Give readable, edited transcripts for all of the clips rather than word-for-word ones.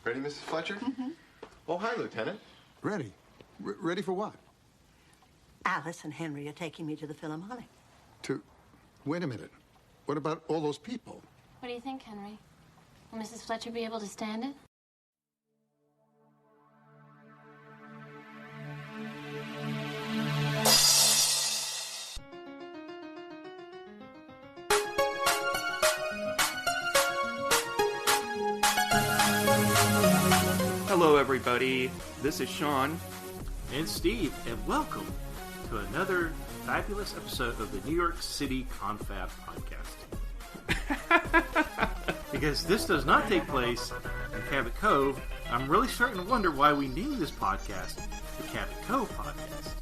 Ready, Mrs. Fletcher? Mm-hmm. Oh, hi, Lieutenant. Ready? Ready for what? Alice and Henry are taking me to the Philharmonic. Wait a minute. What about all those people? What do you think, Henry? Will Mrs. Fletcher be able to stand it? Hello, everybody. This is Sean. And Steve, and welcome to another fabulous episode of the New York City Confab Podcast. Because this does not take place in Cabot Cove, I'm really starting to wonder why we named this podcast the Cabot Cove Podcast.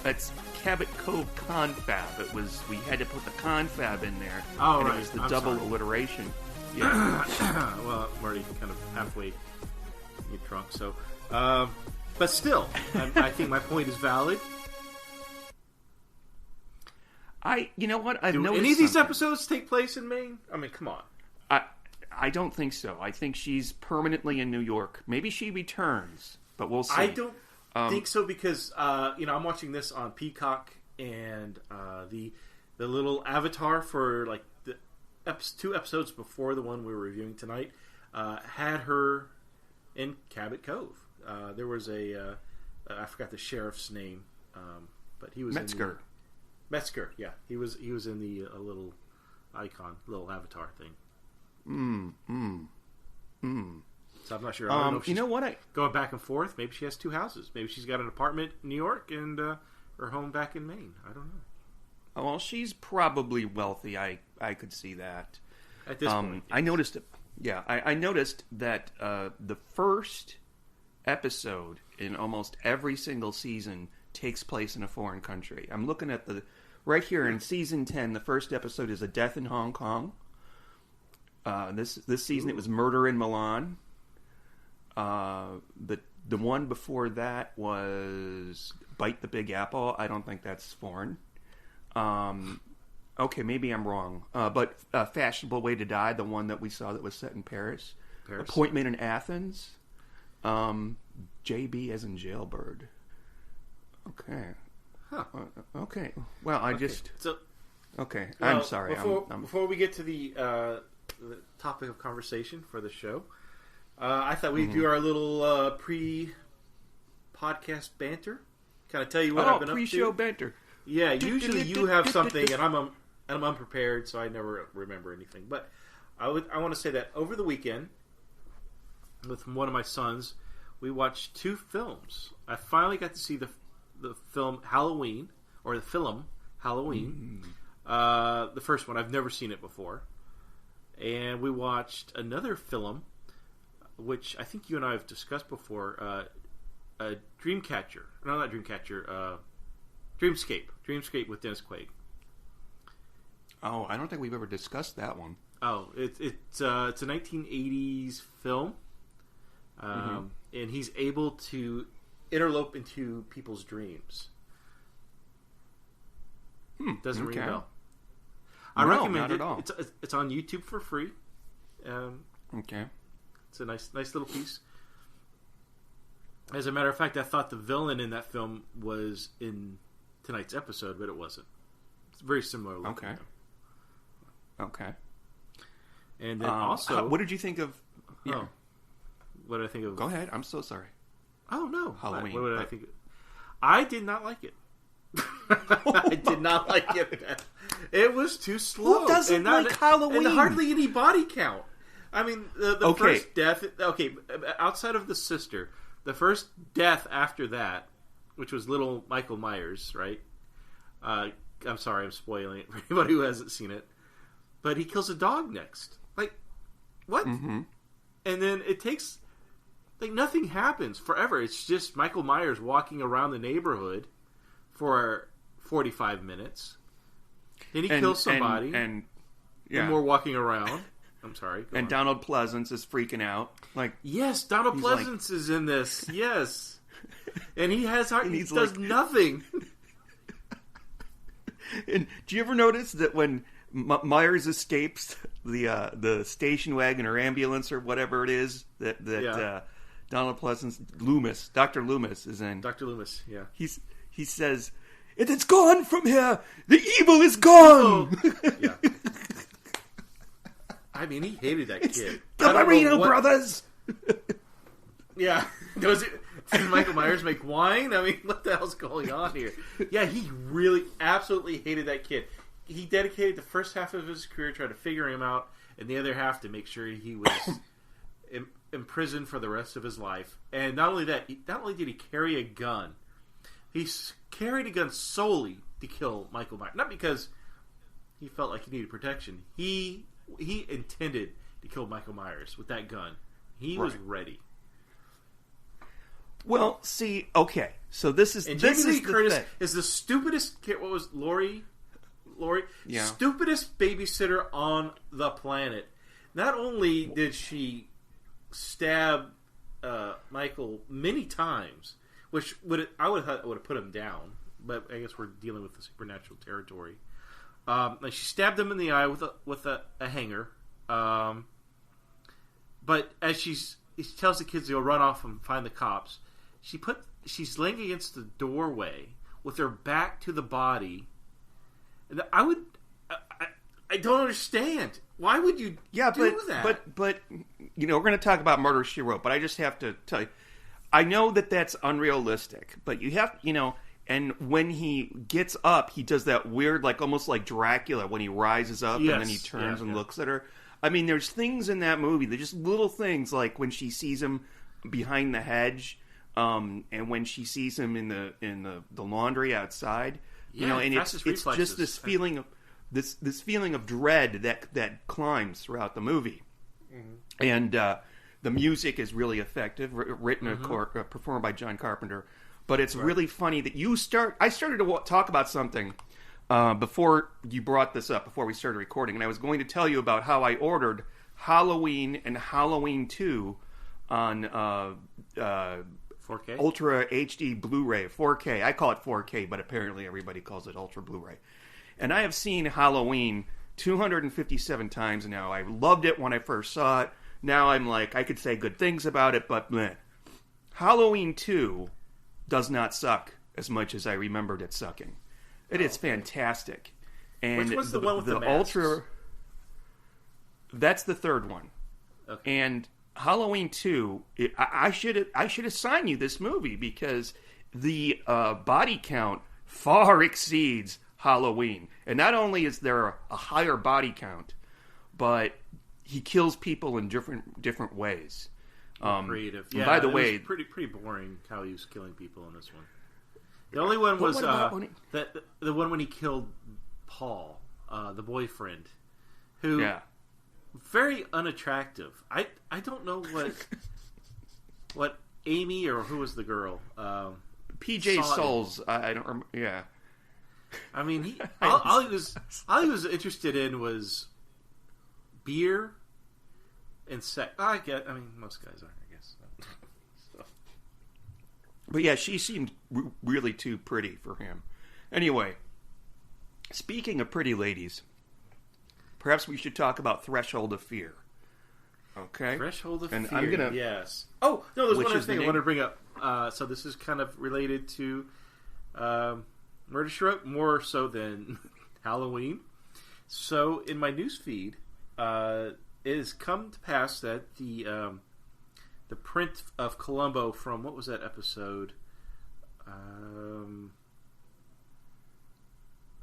It's Cabot Cove Confab. We had to put the confab in there. Oh, and right. It was the I'm double sorry. alliteration. Yeah. Well, I'm already kind of halfway get drunk, so... but still, I think my point is valid. You know what? I've Do noticed any of these something. episodes take place in Maine? I mean, come on. I don't think so. I think she's permanently in New York. Maybe she returns, but we'll see. I don't think so because I'm watching this on Peacock, and the little avatar for like the two episodes before the one we were reviewing tonight had her in Cabot Cove. There was I forgot the sheriff's name, but he was Metzger. Metzger, yeah, he was in the little icon, little avatar thing. So I'm not sure. I don't know if she's going back and forth. Maybe she has two houses. Maybe she's got an apartment in New York and her home back in Maine. I don't know. Oh, well, she's probably wealthy. I could see that. At this point, I noticed it. Yeah, I noticed that the first episode in almost every single season takes place in a foreign country. I'm looking at right here in season 10. The first episode is A Death in Hong Kong. This season it was Murder in Milan. The one before that was Bite the Big Apple. I don't think that's foreign. Okay, maybe I'm wrong. But Fashionable Way to Die, the one that we saw that was set in Paris. Appointment in Athens. JB as in Jailbird. Okay. Huh. Okay. Well, Okay. Well, I'm sorry. Before we get to the topic of conversation for the show, I thought we'd do our little pre-podcast banter. Kind of tell you what I've been up to. Pre-show banter. Yeah, usually you have something, and I'm unprepared, so I never remember anything. But I want to say that over the weekend, with one of my sons, we watched two films. I finally got to see the film Halloween, or the film Halloween. The first one, I've never seen it before. And we watched another film, which I think you and I have discussed before, Dreamcatcher. No, not Dreamcatcher, Dreamscape with Dennis Quaid. Oh, I don't think we've ever discussed that one. Oh, it's a 1980s film, and he's able to interlope into people's dreams. Doesn't ring a bell. I recommend it. All. It's on YouTube for free. Okay. It's a nice little piece. As a matter of fact, I thought the villain in that film was in tonight's episode, but it wasn't. It's very similar looking. Okay. And then also... what did you think of... Yeah. Oh, what did I think of... Go ahead. I'm so sorry. Oh, no. Halloween. What did I think of... I did not like it. I did not like it. It was too slow. Who doesn't like Halloween? And hardly any body count. I mean, the first death... Okay, outside of the sister, the first death after that, which was little Michael Myers, right? I'm sorry, I'm spoiling it for anybody who hasn't seen it. But he kills a dog next. Like, what? Mm-hmm. And then it takes... Like, nothing happens forever. It's just Michael Myers walking around the neighborhood for 45 minutes. Then he kills somebody. And more walking around. I'm sorry. And Donald Pleasance is freaking out. Like, yes, Donald Pleasance is in this. Yes. And he does nothing. And do you ever notice that when Myers escapes the station wagon or ambulance or whatever it is that Donald Dr. Loomis is in. Dr. Loomis, yeah. He says, "It's gone from here. The evil is gone." Yeah. I mean, he hated that kid. The Marino brothers. Yeah. Did Michael Myers make wine? I mean, what the hell's going on here? Yeah, he really, absolutely hated that kid. He dedicated the first half of his career trying to figure him out, and the other half to make sure he was imprisoned for the rest of his life. And not only that, not only did he carry a gun, he carried a gun solely to kill Michael Myers. Not because he felt like he needed protection. He intended to kill Michael Myers with that gun. He was ready. Well, see, okay, so this is and this Jamie is Lee Curtis thing. is the stupidest kid. What was Lori? Yeah. Stupidest babysitter on the planet. Not only did she stab Michael many times, which I would have put him down, but I guess we're dealing with the supernatural territory. And she stabbed him in the eye with a hanger. But as she tells the kids to go run off and find the cops, she's laying against the doorway with her back to the body. And I don't understand. Why would you do that? But we're going to talk about Murder, She Wrote, but I just have to tell you, I know that that's unrealistic, but you have, and when he gets up, he does that weird, like almost like Dracula when he rises up and then he turns and looks at her. I mean, there's things in that movie, they're just little things, like when she sees him behind the hedge, and when she sees him in the laundry outside. And it's just this feeling of this feeling of dread that climbs throughout the movie, and the music is really effective, written performed by John Carpenter. But it's really funny that I started to talk about something before you brought this up, before we started recording, and I was going to tell you about how I ordered Halloween and Halloween 2 on 4K? Ultra HD Blu-ray, 4K. I call it 4K, but apparently everybody calls it Ultra Blu-ray. And I have seen Halloween 257 times now. I loved it when I first saw it. Now I'm like, I could say good things about it, but bleh. Halloween 2 does not suck as much as I remembered it sucking. It is fantastic. And which was the one with the masks? Ultra... That's the third one. Okay. And Halloween 2, I should assign you this movie because the body count far exceeds Halloween. And not only is there a higher body count, but he kills people in different ways. Creative. Yeah, by the way, was pretty boring how he was killing people in this one. The only one was the one when he killed Paul, the boyfriend, who... Yeah. Very unattractive. I don't know what Amy or who was the girl. PJ Souls. I don't remember. Yeah. I mean, all he was interested in was beer and sex. I mean, most guys aren't, I guess. So. But yeah, she seemed really too pretty for him. Anyway, speaking of pretty ladies. Perhaps we should talk about Threshold of Fear. Okay? Threshold of Fear, I'm gonna... yes. Oh, no, there's one other thing I wanted to bring up. So this is kind of related to Murder, She Wrote, more so than Halloween. So in my news feed, it has come to pass that the print of Columbo from, what was that episode?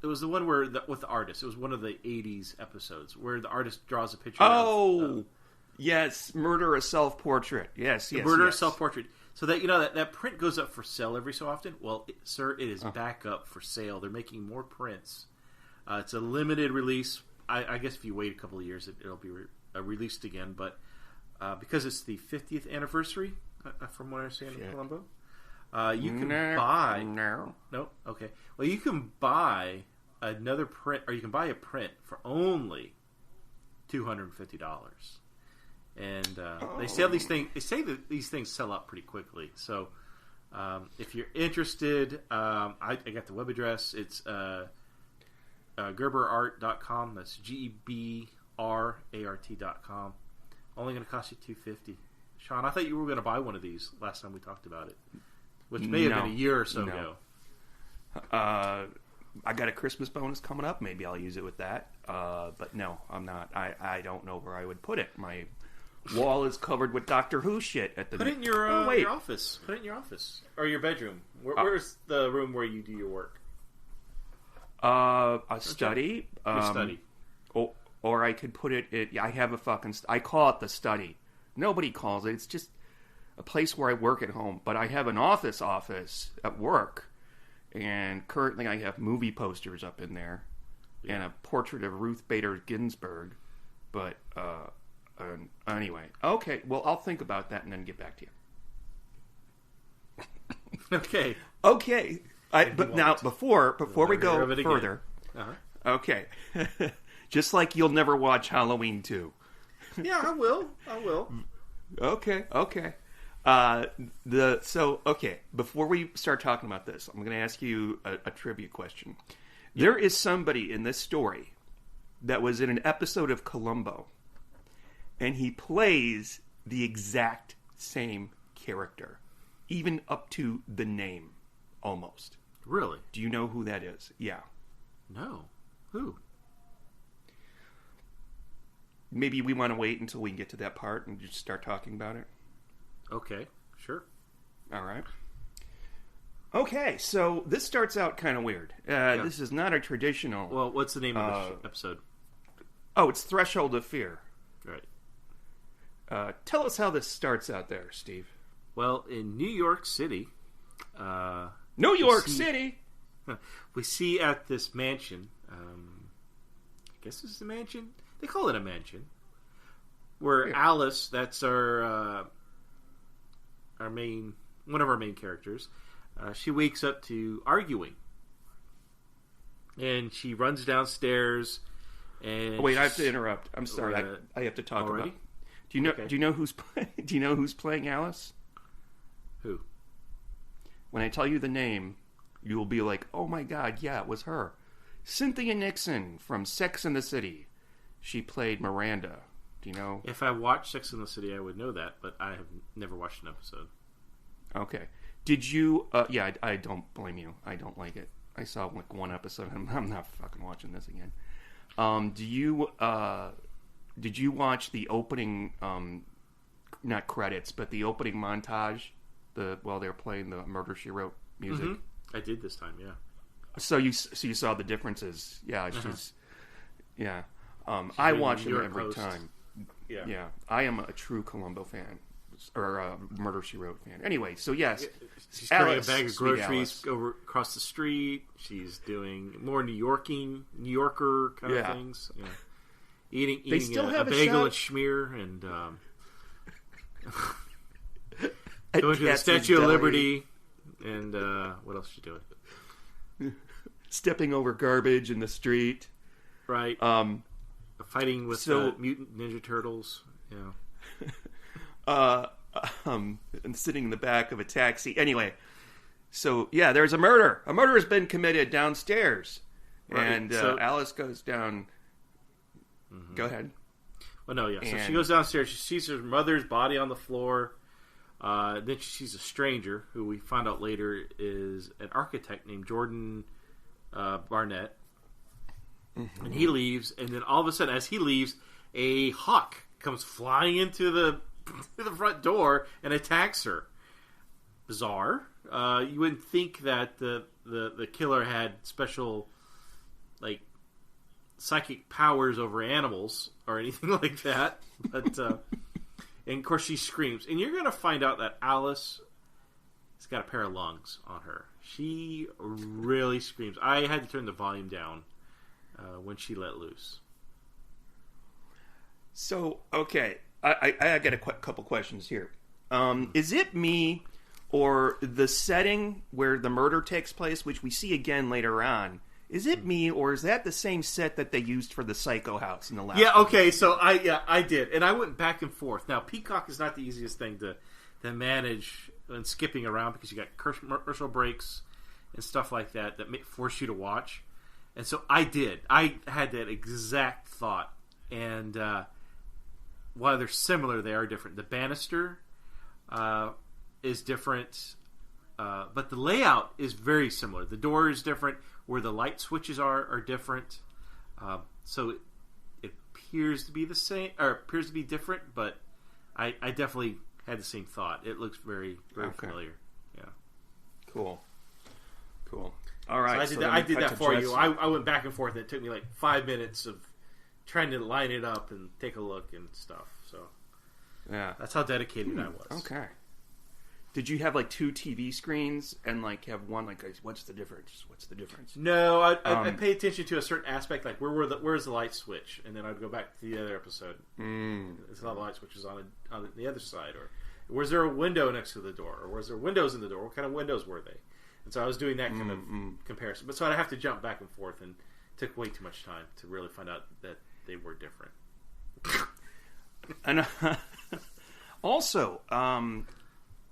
It was the one where with the artist. It was one of the 80s episodes where the artist draws a picture of... yes. Murder, a Self-Portrait. Yes. Murder, a Self-Portrait. So that, that print goes up for sale every so often. Well, sir, it is back up for sale. They're making more prints. It's a limited release. I guess if you wait a couple of years, it'll be released again. But because it's the 50th anniversary, from what I understand of Columbo, you can buy... No? Okay. Well, you can buy another print, or you can buy a print for only $250. And they sell these things. They say that these things sell out pretty quickly. So if you're interested, I got the web address. It's GerberArt.com. That's GEBRART.com. Only going to cost you $250. Sean, I thought you were going to buy one of these last time we talked about it, which may have been a year or so ago. I got a Christmas bonus coming up. Maybe I'll use it with that. But no, I'm not. I don't know where I would put it. My wall is covered with Doctor Who shit at the. Put it in your office. Put it in your office or your bedroom. Where's the room where you do your work? A study. Your study. Or I could put it. I have a fucking. I call it the study. Nobody calls it. It's just a place where I work at home. But I have an office at work, and currently I have movie posters up in there, and a portrait of Ruth Bader Ginsburg. But anyway, okay. Well, I'll think about that and then get back to you. Okay. Okay. But now, before we go further, okay. Just like you'll never watch Halloween 2. Yeah, I will. Okay. Before we start talking about this, I'm going to ask you a trivia question. Yep. There is somebody in this story that was in an episode of Columbo, and he plays the exact same character, even up to the name, almost. Really? Do you know who that is? Yeah. No. Who? Maybe we want to wait until we get to that part and just start talking about it. Okay, sure. All right. Okay, so this starts out kind of weird. This is not a traditional... Well, what's the name of the episode? Oh, it's Threshold of Fear. Right. Tell us how this starts out there, Steve. Well, in New York City... New York City! We see at this mansion... I guess this is a mansion? They call it a mansion. Where Alice, that's one of our main characters, she wakes up to arguing. And she runs downstairs and wait, I have to interrupt. I'm sorry. I have to talk already? about. Do you know who's playing Alice? Who? When I tell you the name, you will be like, "Oh my god, yeah, it was her." Cynthia Nixon from Sex and the City. She played Miranda. Do you know? If I watched Sex and the City, I would know that, but I have never watched an episode. Okay. Did you... I don't blame you. I don't like it. I saw like one episode. I'm not fucking watching this again. Did you watch the opening, not credits, but the opening montage while they're playing the Murder, She Wrote music? Mm-hmm. I did this time, yeah. So you saw the differences. Yeah, she's... Yeah. I watch them every time. Yeah. I am a true Columbo fan. Or a Murder, She Wrote fan. Anyway, so yes. She's carrying a bag of groceries over across the street. She's doing more New Yorker kind of things. Yeah. Eating a bagel and schmear and going to the Statue of Liberty. And what else is she doing? Stepping over garbage in the street. Right. Fighting with mutant Ninja Turtles. Yeah. And sitting in the back of a taxi. Anyway, so yeah, there's a murder. A murder has been committed downstairs, right. And Alice goes down. Mm-hmm. Go ahead. Well, no, yeah. So she goes downstairs. She sees her mother's body on the floor. Then she sees a stranger who we find out later is an architect named Jordan Barnett. Mm-hmm. And he leaves, and then all of a sudden, as he leaves, a hawk comes flying into the front door and attacks her. Bizarre. You wouldn't think that the killer had special, like, psychic powers over animals or anything like that. But and of course she screams, and you're going to find out that Alice has got a pair of lungs on her. She really screams. I had to turn the volume down when she let loose. So, okay, I got a couple questions here. Is it me or the setting where the murder takes place, which we see again later on? Is it me or is that the same set that they used for the Psycho House in the last? Yeah, okay, so I did, and I went back and forth. Now, Peacock is not the easiest thing to manage and skipping around because you got commercial breaks and stuff like that force you to watch. And so I did. I had that exact thought. And while they're similar, they are different. The banister is different, but the layout is very similar. The door is different. Where the light switches are different. So it appears to be the same, or appears to be different, but I definitely had the same thought. It looks very, very familiar. Yeah. Cool. All right. So I did that for you. I went back and forth, and it took me like 5 minutes of trying to line it up and take a look and stuff. So yeah, that's how dedicated I was. Okay. Did you have like 2 TV screens and like have one like what's the difference? No, I pay attention to a certain aspect, like where's the light switch, and then I'd go back to the other episode. It's not the light switch is on the other side, or was there a window next to the door, or was there windows in the door? What kind of windows were they? And so I was doing that kind of comparison. But so I'd have to jump back and forth, and it took way too much time to really find out that they were different. And also,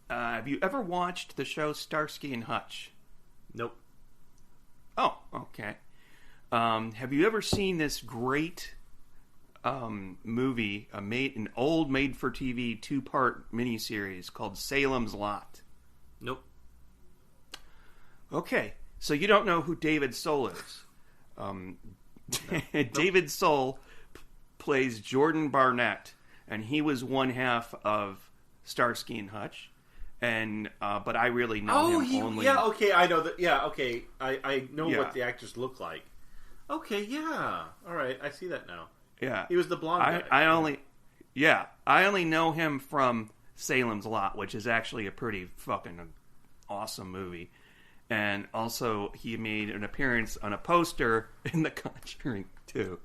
have you ever watched the show Starsky and Hutch? Nope. Oh, okay. Have you ever seen this great movie, an old made-for-TV 2-part miniseries called Salem's Lot? Nope. Okay, so you don't know who David Soul is. David Soul plays Jordan Barnett, and he was one half of Starsky and Hutch. And but I really know him only. Yeah, okay, I know that. Yeah, okay, I know what the actors look like. Okay, yeah, all right, I see that now. Yeah, he was the blonde guy. I only know him from Salem's Lot, which is actually a pretty fucking awesome movie. And also, he made an appearance on a poster in The Conjuring 2.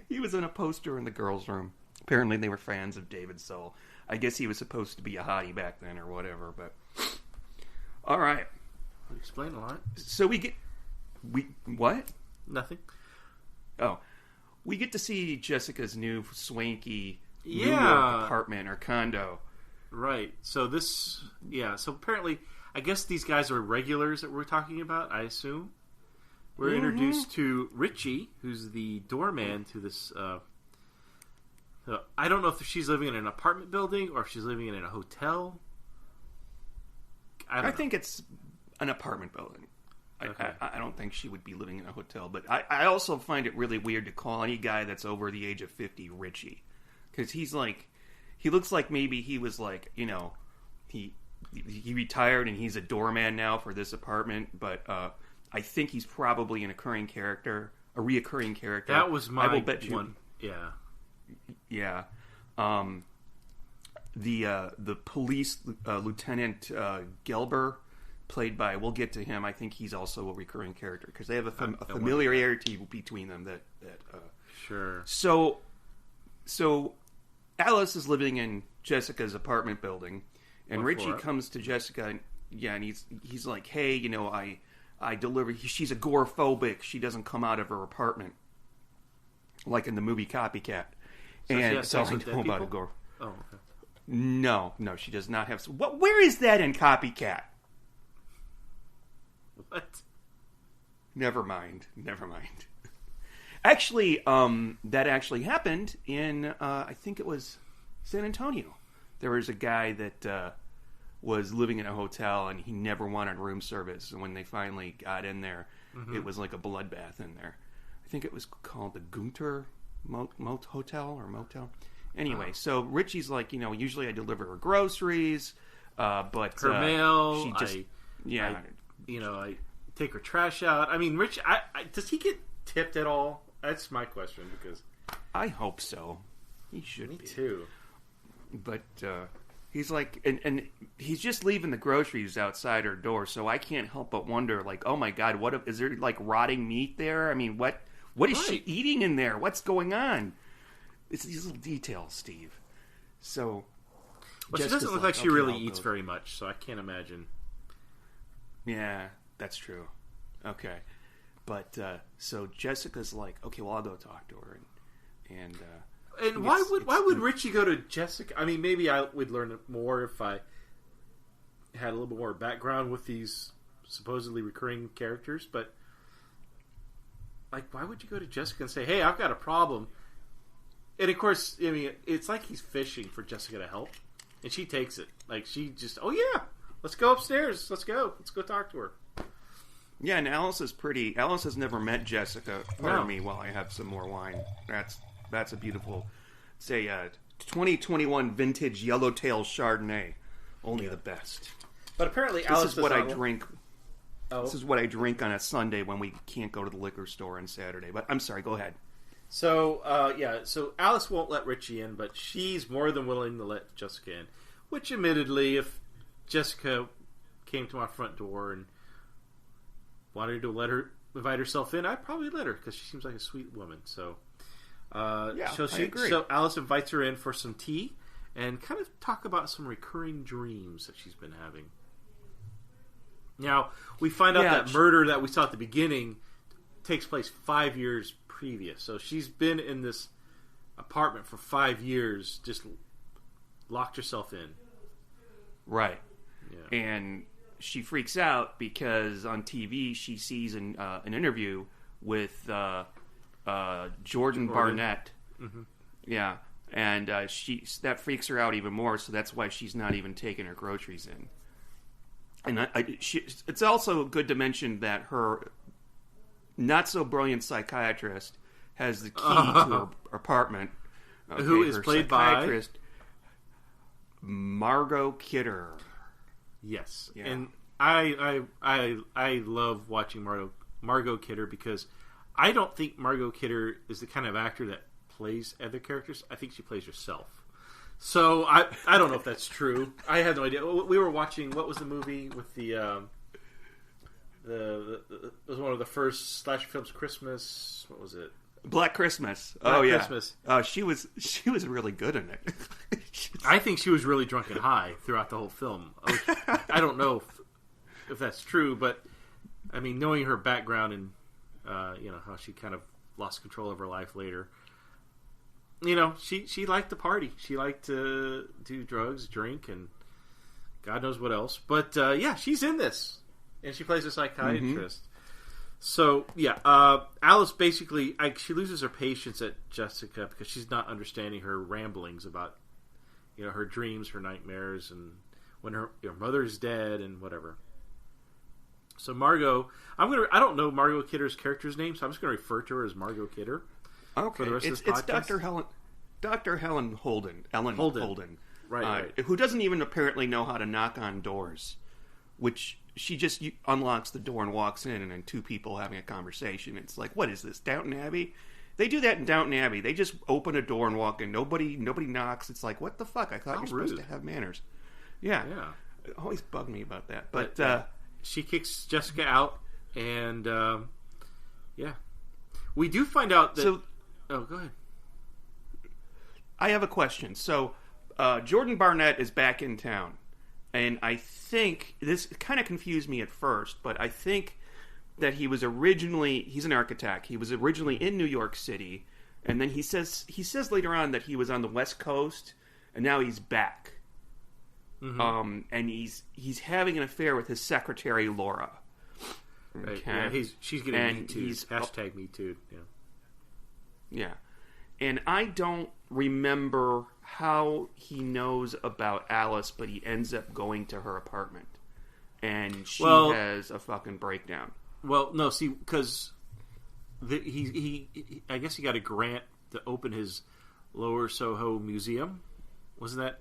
He was in a poster in the girls' room. Apparently, they were fans of David Soul. I guess he was supposed to be a hottie back then or whatever, but... All right. You explain a lot. So what? Nothing. Oh. We get to see Jessica's new swanky New York apartment or condo. Right. So so apparently... I guess these guys are regulars that we're talking about, I assume. We're introduced to Richie, who's the doorman to this... I don't know if she's living in an apartment building or if she's living in a hotel. I think it's an apartment building. Okay. I don't think she would be living in a hotel. But I also find it really weird to call any guy that's over the age of 50 Richie. Because he looks like maybe he was like, he retired and he's a doorman now for this apartment, but I think he's probably a reoccurring character. That was my I will bet one. Yeah. Yeah. The police Lieutenant Gelber, played by, we'll get to him. I think he's also a recurring character because they have a familiarity between them that sure. So Alice is living in Jessica's apartment building. And Richie comes to Jessica, and he's like, hey, I deliver. She's agoraphobic. She doesn't come out of her apartment, like in the movie Copycat. So and that's all I know about agoraphobic. Oh, okay. No, she does not have. Where is that in Copycat? What? Never mind. Actually, that actually happened in I think it was San Antonio. There was a guy that was living in a hotel, and he never wanted room service. And when they finally got in there, it was like a bloodbath in there. I think it was called the Gunter Hotel or Motel. Anyway, so Richie's like, usually I deliver her groceries, but her mail. She just, I take her trash out. I mean, Rich, does he get tipped at all? That's my question because I hope so. He should. Me too. But he's like, and he's just leaving the groceries outside her door, so I can't help but wonder, like, oh my God, is there like rotting meat there? I mean, what is she eating in there? What's going on? It's these little details, Steve. So, well, she doesn't look like she really eats very much, so I can't imagine. Yeah, that's true. Okay, but so Jessica's like, okay, well, I'll go talk to her, and why would Richie go to Jessica? I mean, maybe I would learn more if I had a little bit more background with these supposedly recurring characters. But like, why would you go to Jessica and say, "Hey, I've got a problem"? And of course, I mean, it's like he's fishing for Jessica to help, and she takes it. Like she just, "Oh yeah, let's go upstairs. Let's go talk to her." Yeah, and Alice is pretty. Alice has never met Jessica. Pardon me while I have some more wine. That's a beautiful, say, 2021 vintage Yellowtail Chardonnay. Only the best. But apparently, this Alice is what I not... drink. Oh. This is what I drink on a Sunday when we can't go to the liquor store on Saturday. But I'm sorry. Go ahead. So so Alice won't let Richie in, but she's more than willing to let Jessica in. Which, admittedly, if Jessica came to my front door and wanted to invite herself in, I'd probably let her because she seems like a sweet woman. So, I agree. So Alice invites her in for some tea and kind of talk about some recurring dreams that she's been having. Now, we find out that murder that we saw at the beginning takes place 5 years previous. So she's been in this apartment for 5 years, just locked herself in. Right. Yeah. And she freaks out because on TV she sees an interview with Jordan Barnett. Mm-hmm. Yeah. And that freaks her out even more, so that's why she's not even taking her groceries in. And it's also good to mention that her not-so-brilliant psychiatrist has the key to her apartment. Okay, who is played by Margot Kidder. Yes, yeah. And I love watching Margot Kidder because I don't think Margot Kidder is the kind of actor that plays other characters. I think she plays herself. So I don't know if that's true. I have no idea. We were watching, what was the movie with it was one of the first slasher films, Christmas. What was it? Black Christmas. Black yeah. Christmas. She was really good in it. I think she was really drunk and high throughout the whole film. I don't know if that's true, but I mean, knowing her background and how she kind of lost control of her life later. She liked to party. She liked to do drugs, drink, and God knows what else. But she's in this, and she plays a psychiatrist. Mm-hmm. So Alice basically she loses her patience at Jessica because she's not understanding her ramblings about her dreams, her nightmares, and when her mother's dead and whatever. So Margot, I don't know Margot Kidder's character's name, so I'm just going to refer to her as Margot Kidder. Okay, for the rest it's of this Dr. Helen Holden. Holden. Right. Who doesn't even apparently know how to knock on doors, which she just unlocks the door and walks in, and then two people having a conversation. It's like, what is this, Downton Abbey? They do that in Downton Abbey. They just open a door and walk in. Nobody knocks. It's like, what the fuck? I thought you're supposed to have manners. Yeah. It always bugged me about that. But she kicks Jessica out, and we do find out that. So, go ahead. I have a question. So, Jordan Barnett is back in town, and I think this kind of confused me at first, but I think that he's an architect. He was originally in New York City, and then he says later on that he was on the West Coast, and now he's back. Mm-hmm. And he's having an affair with his secretary Laura. Okay. Yeah, she's getting Me Too. Hashtag Me Too. Yeah. And I don't remember how he knows about Alice, but he ends up going to her apartment, and she has a fucking breakdown. Well, no, see, because he I guess he got a grant to open his Lower Soho Museum. Wasn't that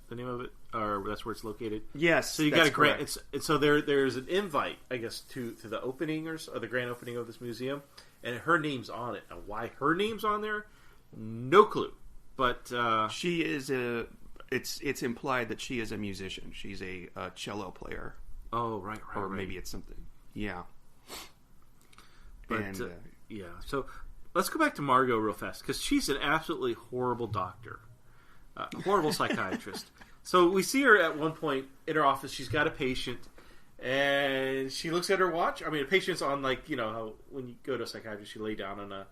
the name of it, or that's where it's located? Yes. So you got a grant. So there's an invite, I guess, to the opening or the grand opening of this museum, and her name's on it. Now, why her name's on there? No clue. But she is it's implied that she is a musician. She's a cello player. Oh, right. Or maybe it's something. Yeah. But so let's go back to Margot real fast because she's an absolutely horrible doctor. Horrible psychiatrist. So we see her at one point in her office. She's got a patient, and she looks at her watch. I mean, a patient's on how when you go to a psychiatrist, you lay down on a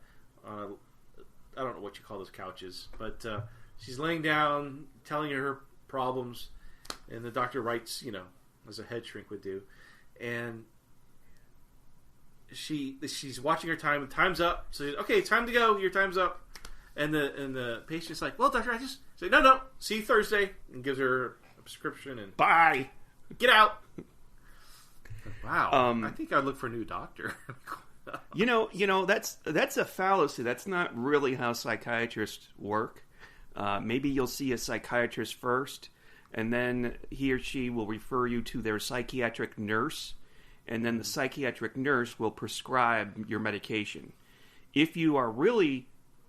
I don't know what you call those couches, but she's laying down, telling her problems, and the doctor writes, as a head shrink would do, and she's watching her time, and time's up. So okay, time to go. Your time's up. And the patient's like, well, doctor, I just say no. See you Thursday, and gives her a prescription and bye. Get out. Wow. I think I'd look for a new doctor. You know that's a fallacy. That's not really how psychiatrists work. Maybe you'll see a psychiatrist first, and then he or she will refer you to their psychiatric nurse, and then the psychiatric nurse will prescribe your medication. If you are really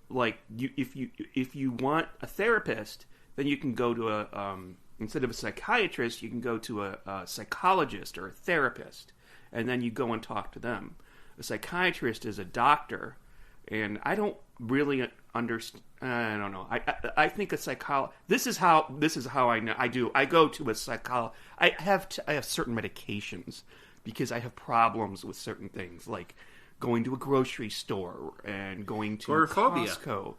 if you want a therapist, then you can go to instead of a psychiatrist, you can go to a psychologist or a therapist, and then you go and talk to them. A psychiatrist is a doctor, and I don't really understand. I don't know. I think a psychologist. This is how I know. I go to a psychologist. I have certain medications because I have problems with certain things, like going to a grocery store and going to Agoraphobia. Costco.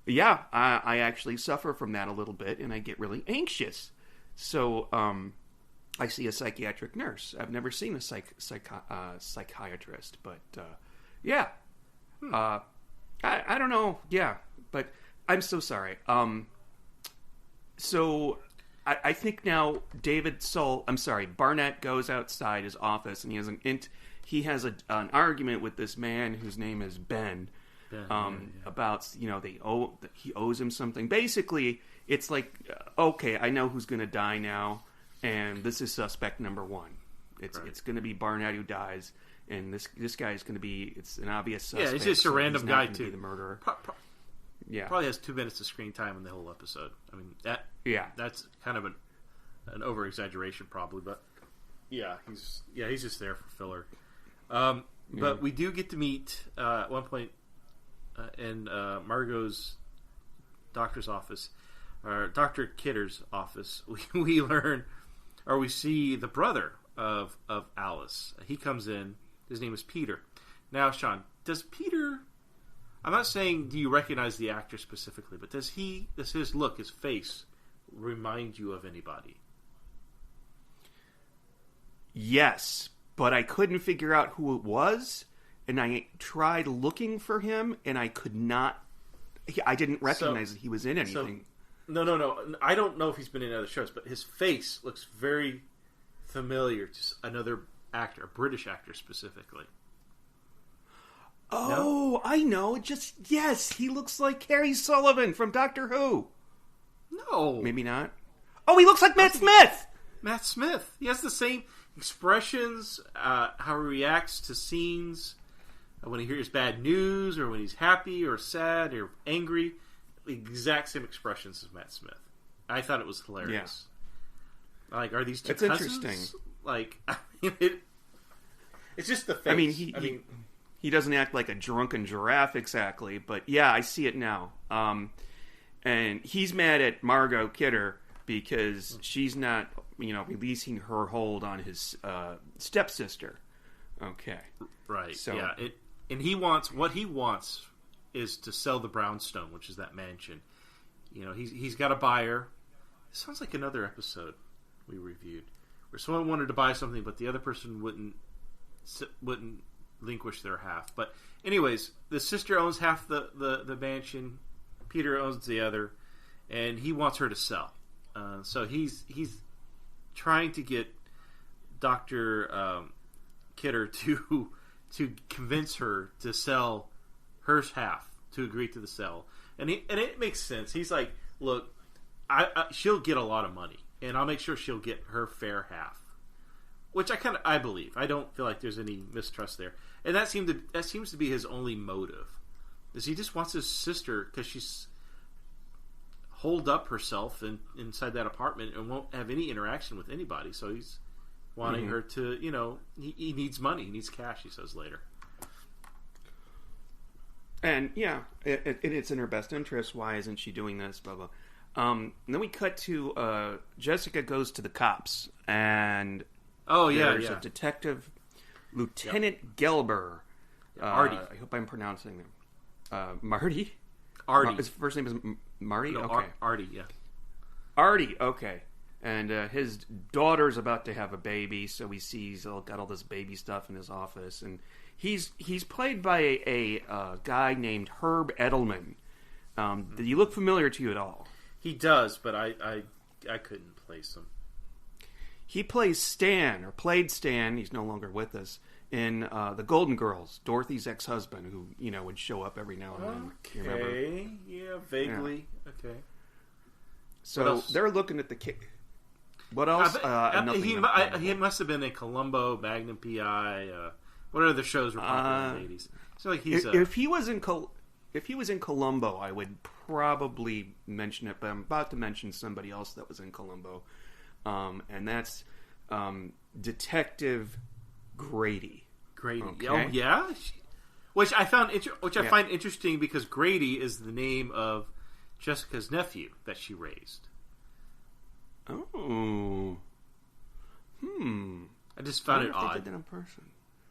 Yeah, I actually suffer from that a little bit, and I get really anxious. So I see a psychiatric nurse. I've never seen a psychiatrist, but yeah. I don't know. Yeah, but I'm so sorry. So I think now Barnett goes outside his office, and he has an argument with this man whose name is Ben. About he owes him something. Basically, it's like, okay, I know who's going to die now, and this is suspect number one. It's going to be Barnett who dies, and this guy is going to be. It's an obvious suspect. Yeah, it's just a random guy too. Be the murderer. Yeah, probably has 2 minutes of screen time in the whole episode. I mean that's kind of an over exaggeration probably, but he's just there for filler. But we do get to meet at one point. In Margot's doctor's office, or Dr. Kidder's office, we learn, or we see the brother of Alice. He comes in. His name is Peter. Now, Sean, does Peter? I'm not saying do you recognize the actor specifically, but does his look, his face, remind you of anybody? Yes, but I couldn't figure out who it was. And I tried looking for him, and I could not. I didn't recognize that he was in anything. No. I don't know if he's been in other shows, but his face looks very familiar to another actor, a British actor specifically. Oh, no? I know. Yes, he looks like Harry Sullivan from Doctor Who. No. Maybe not. Oh, he looks like Matt Smith! Matt Smith. He has the same expressions, how he reacts to scenes. When he hears bad news, or when he's happy, or sad, or angry, the exact same expressions as Matt Smith. I thought it was hilarious. Yeah. Like, are these two cousins? Interesting. Like, it's just the face. I mean, he doesn't act like a drunken giraffe exactly, but yeah, I see it now. And he's mad at Margot Kidder because she's not, releasing her hold on his stepsister. Okay. Right. So, yeah. And what he wants is to sell the brownstone, which is that mansion. He's got a buyer. It sounds like another episode we reviewed where someone wanted to buy something, but the other person wouldn't relinquish their half. But anyways, the sister owns half the mansion. Peter owns the other, and he wants her to sell. So he's trying to get Dr. Kidder to convince her to sell her half, to agree to the sale, and it makes sense. He's like, look, she'll get a lot of money, and I'll make sure she'll get her fair half, which I believe. I don't feel like there's any mistrust there, and that seems to be his only motive, is he just wants his sister, because she's holed up herself inside that apartment and won't have any interaction with anybody, so he's wanting her to, he needs money. He needs cash, he says later. And, yeah, it's in her best interest. Why isn't she doing this? Blah, blah. And then we cut to Jessica goes to the cops. And there's a detective, Lieutenant Gelber. Artie. I hope I'm pronouncing him. Marty? Artie. His first name is Marty? No, okay. Artie, yeah. Artie, okay. And his daughter's about to have a baby, so he sees got all this baby stuff in his office, and He's played by a guy named Herb Edelman. Did he look familiar to you at all? He does, but I couldn't place him. He plays Stan, or played Stan. He's no longer with us in The Golden Girls. Dorothy's ex-husband, who would show up every now and then. Okay, yeah, vaguely. Yeah. Okay. So they're looking at the What else? He must have been a Columbo, Magnum PI. What other shows were popular in the 80s? So like if he was in Columbo, I would probably mention it, but I'm about to mention somebody else that was in Columbo, and that's Detective Grady. Grady. Okay? Oh yeah, which I find interesting because Grady is the name of Jessica's nephew that she raised. Oh. I just found it odd. They did that in person.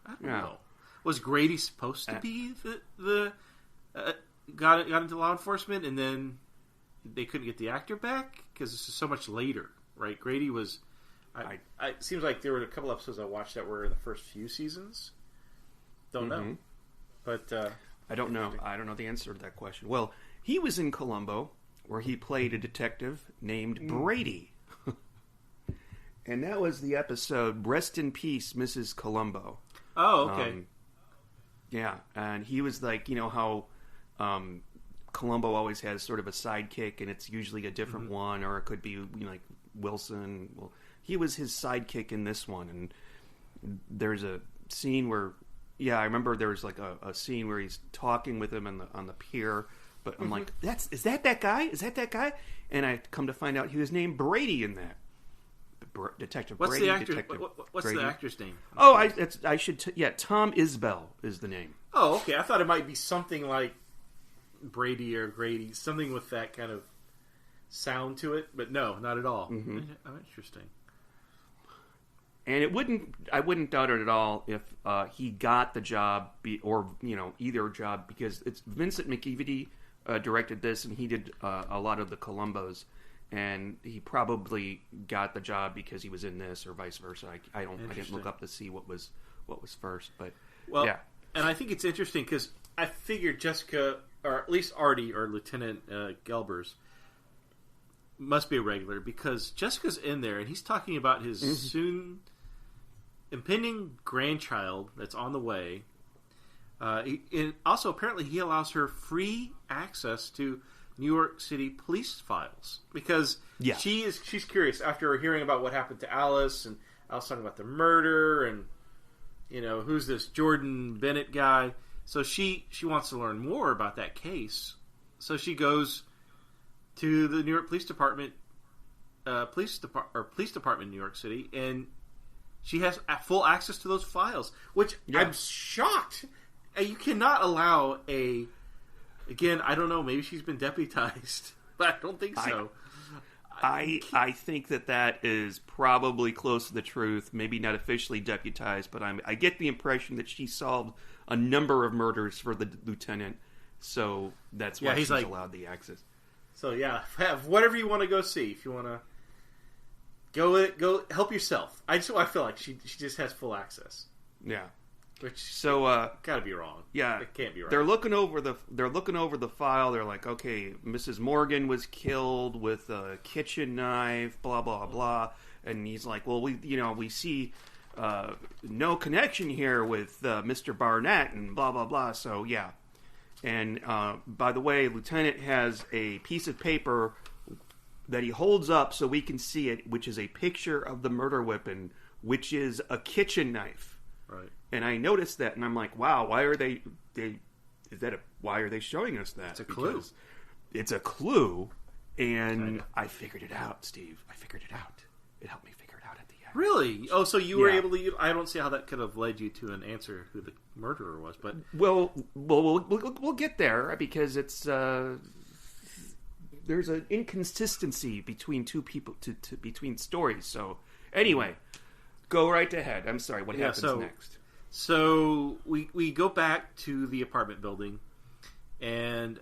I don't know. Was Grady supposed to be the got into law enforcement and then they couldn't get the actor back because this is so much later, right? Grady was. It seems like there were a couple episodes I watched that were in the first few seasons. Don't know, but I don't know. I don't know the answer to that question. Well, he was in Columbo, where he played a detective named Brady. And that was the episode, Rest in Peace, Mrs. Columbo. Oh, okay. Yeah, and he was like, how Columbo always has sort of a sidekick, and it's usually a different one, or it could be like Wilson. Well, he was his sidekick in this one, and there's a scene where, I remember there was like a scene where he's talking with him on the pier, but I'm like, is that guy? Is that that guy? And I come to find out he was named Brady in that. Detective What's Brady. the actor? Detective what's Brady. the actor's name? Oh, I should. Tom Isbell is the name. Oh, okay. I thought it might be something like Brady or Grady, something with that kind of sound to it, but no, not at all. Oh, interesting. And I wouldn't doubt it at all if he got the job, either job, because it's Vincent McEvedy directed this, and he did a lot of the Columbos. And he probably got the job because he was in this, or vice versa. I didn't look up to see what was first, but yeah. And I think it's interesting because I figured Jessica, or at least Artie, or Lieutenant Gelbers, must be a regular because Jessica's in there, and he's talking about his soon impending grandchild that's on the way. And also, apparently, he allows her free access to New York City police files because she's curious after hearing about what happened to Alice, and Alice talking about the murder, and who's this Jordan Bennett guy. So she wants to learn more about that case. So she goes to the New York Police Department, police department in New York City, and she has full access to those files. Which I'm shocked. You cannot allow a. Again, I don't know. Maybe she's been deputized, but I don't think so. I think that is probably close to the truth. Maybe not officially deputized, but I get the impression that she solved a number of murders for the lieutenant, so that's why she's allowed the access. So have whatever you want to go see. If you want to go help yourself. I feel like she just has full access. Yeah. Which gotta be wrong. Yeah, it can't be right. They're looking over the file. They're like, okay, Mrs. Morgan was killed with a kitchen knife. Blah blah blah. And he's like, well, we see no connection here with Mr. Barnett and blah blah blah. So yeah. And by the way, Lieutenant has a piece of paper that he holds up so we can see it, which is a picture of the murder weapon, which is a kitchen knife. Right. And I noticed that, and I'm like, "Wow, why are they why are they showing us that?" It's a clue. Because it's a clue, and I figured it out, Steve. I figured it out. It helped me figure it out at the end. Really? Oh, so you were able to? I don't see how that could have led you to an answer who the murderer was, but we'll get there because it's there's an inconsistency between two people between stories. So anyway, go right ahead. I'm sorry. What happens next? So we go back to the apartment building, and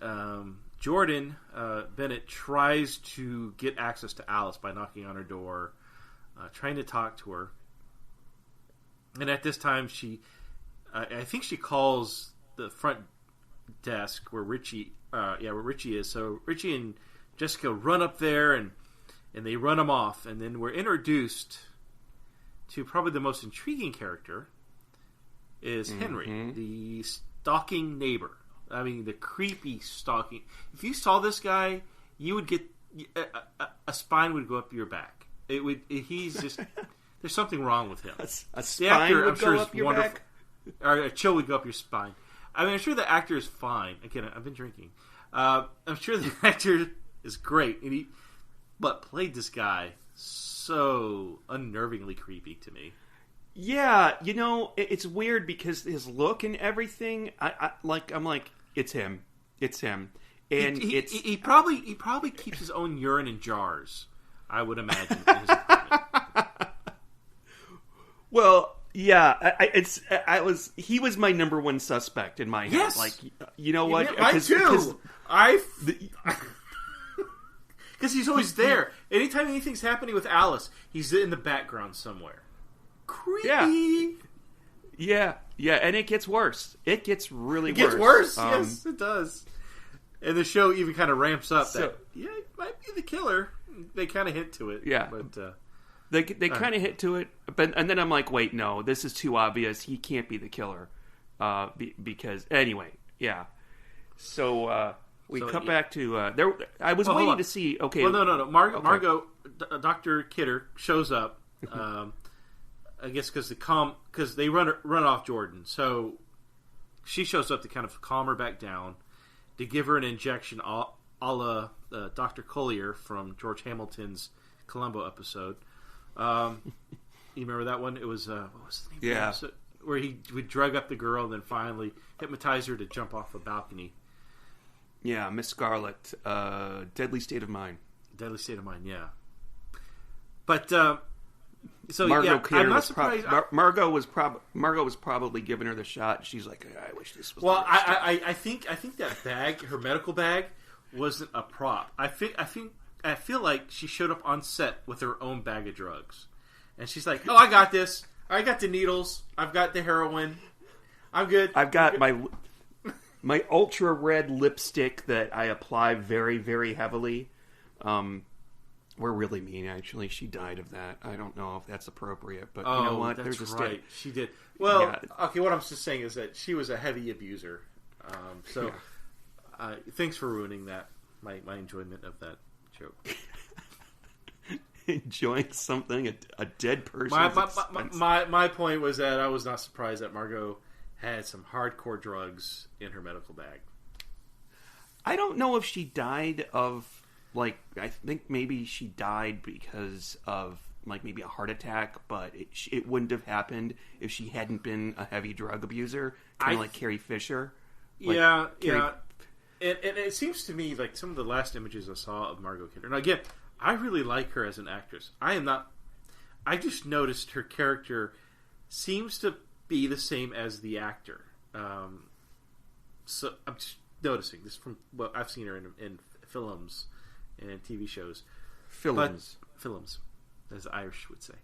Jordan Bennett tries to get access to Alice by knocking on her door, trying to talk to her. And at this time, she I think she calls the front desk where Richie is. So Richie and Jessica run up there and they run him off, and then we're introduced to probably the most intriguing character is Henry, the stalking neighbor. I mean, the creepy stalking. If you saw this guy, you would get a spine would go up your back. It would. He's just. There's something wrong with him. A spine would go up your back? Or a chill would go up your spine. I mean, I'm sure the actor is fine. Again, I've been drinking. I'm sure the actor is great, but played this guy so unnervingly creepy to me. Yeah, it's weird because his look and everything. I'm like, it's him, and he probably keeps his own urine in jars. I would imagine. In his apartment. Well, yeah, he was my number one suspect in my head. Yes. Like, you know what? Mine too. Because he's always there. Anytime anything's happening with Alice, he's in the background somewhere. Creepy. Yeah, and it gets worse. It gets really worse. It gets worse. Yes, it does. And the show even kind of ramps up that it might be the killer. They kind of hint to it. Yeah, but they kind of hit to it, and then I'm like, wait, no, this is too obvious. He can't be the killer, because anyway, yeah. So we cut back to there. I was waiting to see. Okay, well, no. Margot, Dr. Kidder shows up. I guess because they run off Jordan, so she shows up to kind of calm her back down, to give her an injection, a la Dr. Collier from George Hamilton's Columbo episode. You remember that one? It was what was the name? Yeah, of the episode? Where he would drug up the girl and then finally hypnotize her to jump off a balcony. Yeah, Miss Scarlet, Deadly State of Mind. Deadly State of Mind, yeah. But so Margot Kidder I'm not surprised. Margot was probably giving her the shot. She's like, I wish this was. Well, I think that bag, her medical bag, wasn't a prop. I feel like she showed up on set with her own bag of drugs, and she's like, "Oh, I got this. I got the needles. I've got the heroin. I'm good. I've got my ultra red lipstick that I apply very, very heavily." We're really mean, actually. She died of that. I don't know if that's appropriate, but you know what? That's There's a right. She did. Well, okay, what I'm just saying is that she was a heavy abuser. Thanks for ruining that, my enjoyment of that joke. Enjoying something, a dead person. My point was that I was not surprised that Margot had some hardcore drugs in her medical bag. I don't know if she died of... Like, I think maybe she died because of, like, maybe a heart attack, but it wouldn't have happened if she hadn't been a heavy drug abuser, kind of like Carrie Fisher. Yeah. And it seems to me like some of the last images I saw of Margot Kidder. Now, again, I really like her as an actress. I just noticed her character seems to be the same as the actor. So I'm just noticing this from what I've seen her in films and TV shows. Films, as the Irish would say.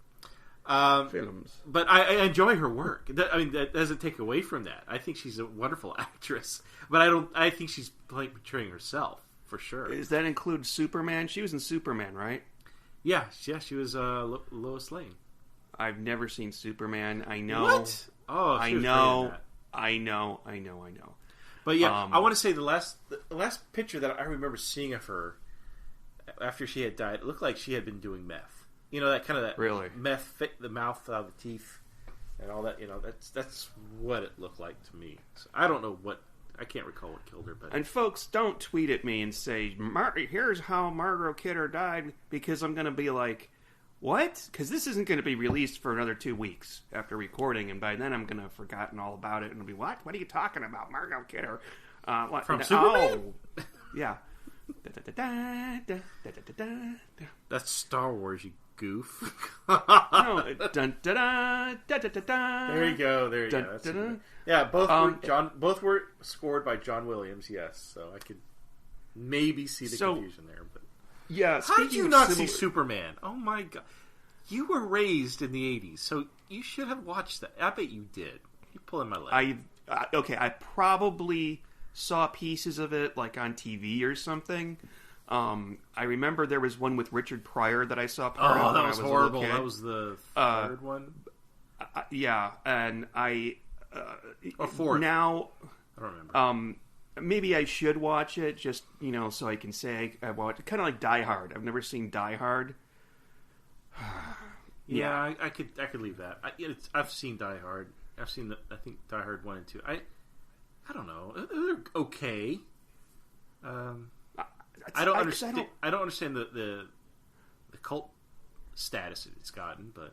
Films. But I enjoy her work. That doesn't take away from that. I think she's a wonderful actress. But I think she's like portraying herself, for sure. Does that include Superman? She was in Superman, right? Yeah, she was Lois Lane. I've never seen Superman. I know. What? Oh, I know. But yeah, I want to say the last picture that I remember seeing of her after she had died, it looked like she had been doing meth. You know, that kind of really meth, the mouth out of the teeth, and all that. You know, that's what it looked like to me. So I don't know I can't recall what killed her. But and folks, don't tweet at me and say, "Here's how Margot Kidder died," because I'm going to be like, "What?" Because this isn't going to be released for another 2 weeks after recording, and by then I'm going to have forgotten all about it and I'll be, "What? What are you talking about, Margot Kidder?" From Superman? Oh, yeah. That's Star Wars, you goof. No, there you go. That's yeah, both were scored by John Williams. Yes, so I could maybe see the confusion there. But yeah, how did you not see Superman? Oh my god, you were raised in the '80s, so you should have watched that. I bet you did. You pulling my leg. I probably saw pieces of it like on TV or something. I remember there was one with Richard Pryor that I saw part of when I was horrible. a little kid. That was the third one. Yeah, and Or fourth. Now, I don't remember. maybe I should watch it just so I can say I watched. Kind of like Die Hard. I've never seen Die Hard. Yeah, I could leave that. I've seen Die Hard. I've seen I think Die Hard 1 and 2. I don't know. They're okay. I don't understand. I don't understand the cult status it's gotten, but.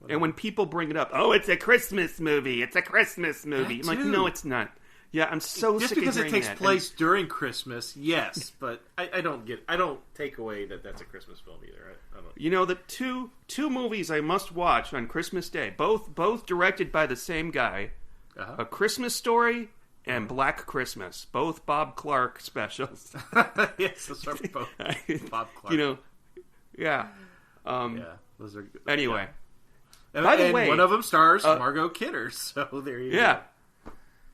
And when people bring it up, it's a Christmas movie. It's a Christmas movie. I'm like, no, it's not. Yeah, I'm so just sick of because hearing it takes that. place during Christmas, yes, but I don't take away that that's a Christmas film either. I don't. The two movies I must watch on Christmas Day, both directed by the same guy, A Christmas Story and Black Christmas, both Bob Clark specials. Yes, those are both Bob Clark. Yeah. Yeah, those are good. Anyway. Yeah. By the way, one of them stars Margot Kidder, so there you go.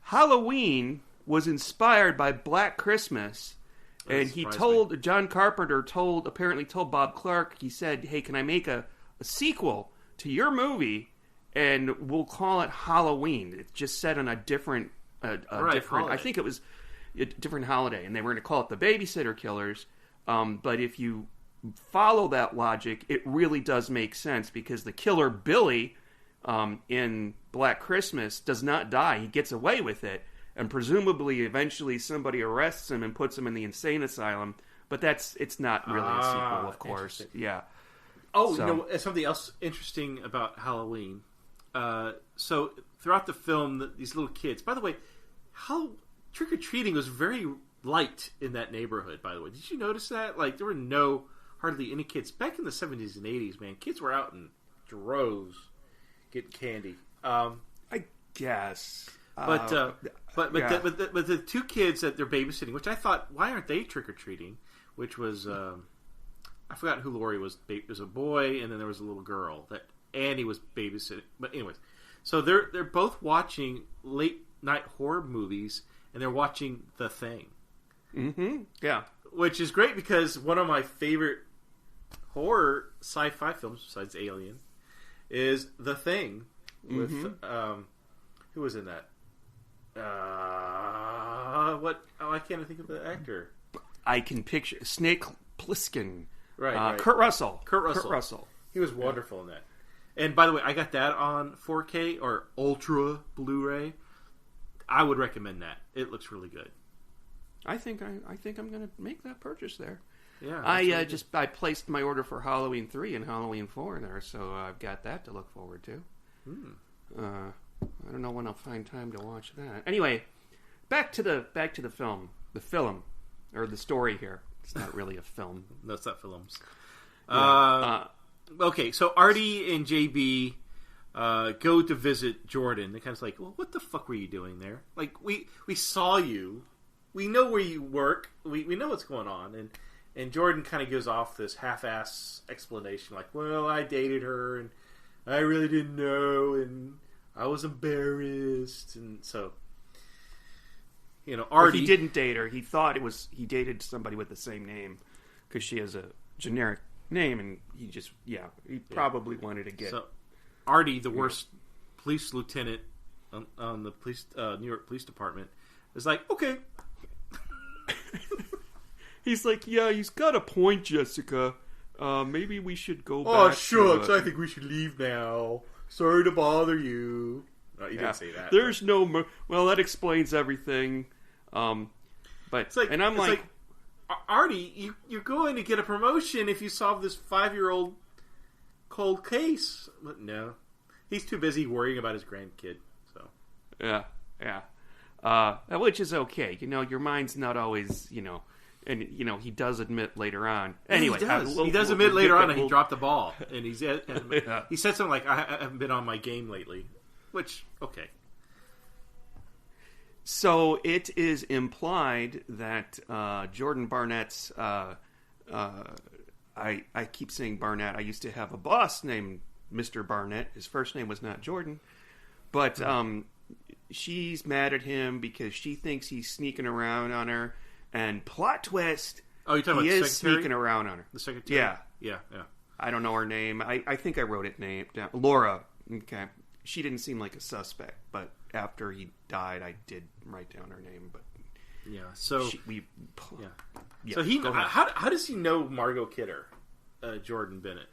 Halloween was inspired by Black Christmas, and John Carpenter apparently told Bob Clark, he said, "Hey, can I make a sequel to your movie, and we'll call it Halloween?" It's just set on a different, holiday. I think it was a different holiday, and they were going to call it the Babysitter Killers. But if you follow that logic, it really does make sense because the killer Billy in Black Christmas does not die. He gets away with it, and presumably eventually somebody arrests him and puts him in the insane asylum, but it's not really a sequel, of course. Yeah. Something else interesting about Halloween. So throughout the film, these little kids, by the way, how trick-or-treating was very light in that neighborhood, by the way. Did you notice that? Like, there were hardly any kids. Back in the 70s and 80s, man, kids were out in droves getting candy. I guess. But the two kids that they're babysitting, which I thought, why aren't they trick-or-treating? Which was, I forgot who Lori was. There was a boy, and then there was a little girl that Annie was babysitting. But anyways, so they're both watching late-night horror movies, and they're watching The Thing. Mm-hmm. Yeah. Which is great because one of my favorite horror sci-fi films, besides Alien, is The Thing with who was in that? Why can't I think of the actor? I can picture Snake Plissken. Right. Kurt Russell. He was wonderful in that. And by the way, I got that on 4K or Ultra Blu-ray. I would recommend that. It looks really good. I think I'm going to make that purchase there. Yeah, I placed my order for Halloween 3 and Halloween 4 there, so I've got that to look forward to. I don't know when I'll find time to watch that. Anyway, back to the film, or the story here. It's not really a film. No, it's not films. Yeah. Okay, so Artie and JB go to visit Jordan. They're kind of like, well, what the fuck were you doing there? Like, we saw you. We know where you work. We know what's going on. And Jordan kind of gives off this half-ass explanation, like, well, I dated her, and I really didn't know, and I was embarrassed. And so, Artie... He didn't date her. He thought he dated somebody with the same name, because she has a generic name, and he probably wanted to get... So, Artie, the worst police lieutenant on the New York Police Department, is like, okay... He's like, yeah, he's got a point, Jessica. Maybe we should go back. Oh, shucks, I think we should leave now. Sorry to bother you. You didn't say that. There's no... Well, that explains everything. But and I'm like... Artie, you're going to get a promotion if you solve this 5-year-old cold case. But no. He's too busy worrying about his grandkid. So Yeah. Which is okay. Your mind's not always, and he does admit later on. Anyway, he does admit later on that he dropped the ball, and he said something like, "I haven't been on my game lately," which okay. So it is implied that Jordan Barnett's. I keep saying Barnett. I used to have a boss named Mr. Barnett. His first name was not Jordan, but she's mad at him because she thinks he's sneaking around on her. And plot twist, Oh, you're talking he about the is secretary? sneaking around on her. The secretary? Yeah. Yeah. I don't know her name. I think I wrote it down. Laura. Okay. She didn't seem like a suspect, but after he died, I did write down her name. But Yeah. So yeah. So he go ahead. how does he know Margot Kidder, Jordan Bennett?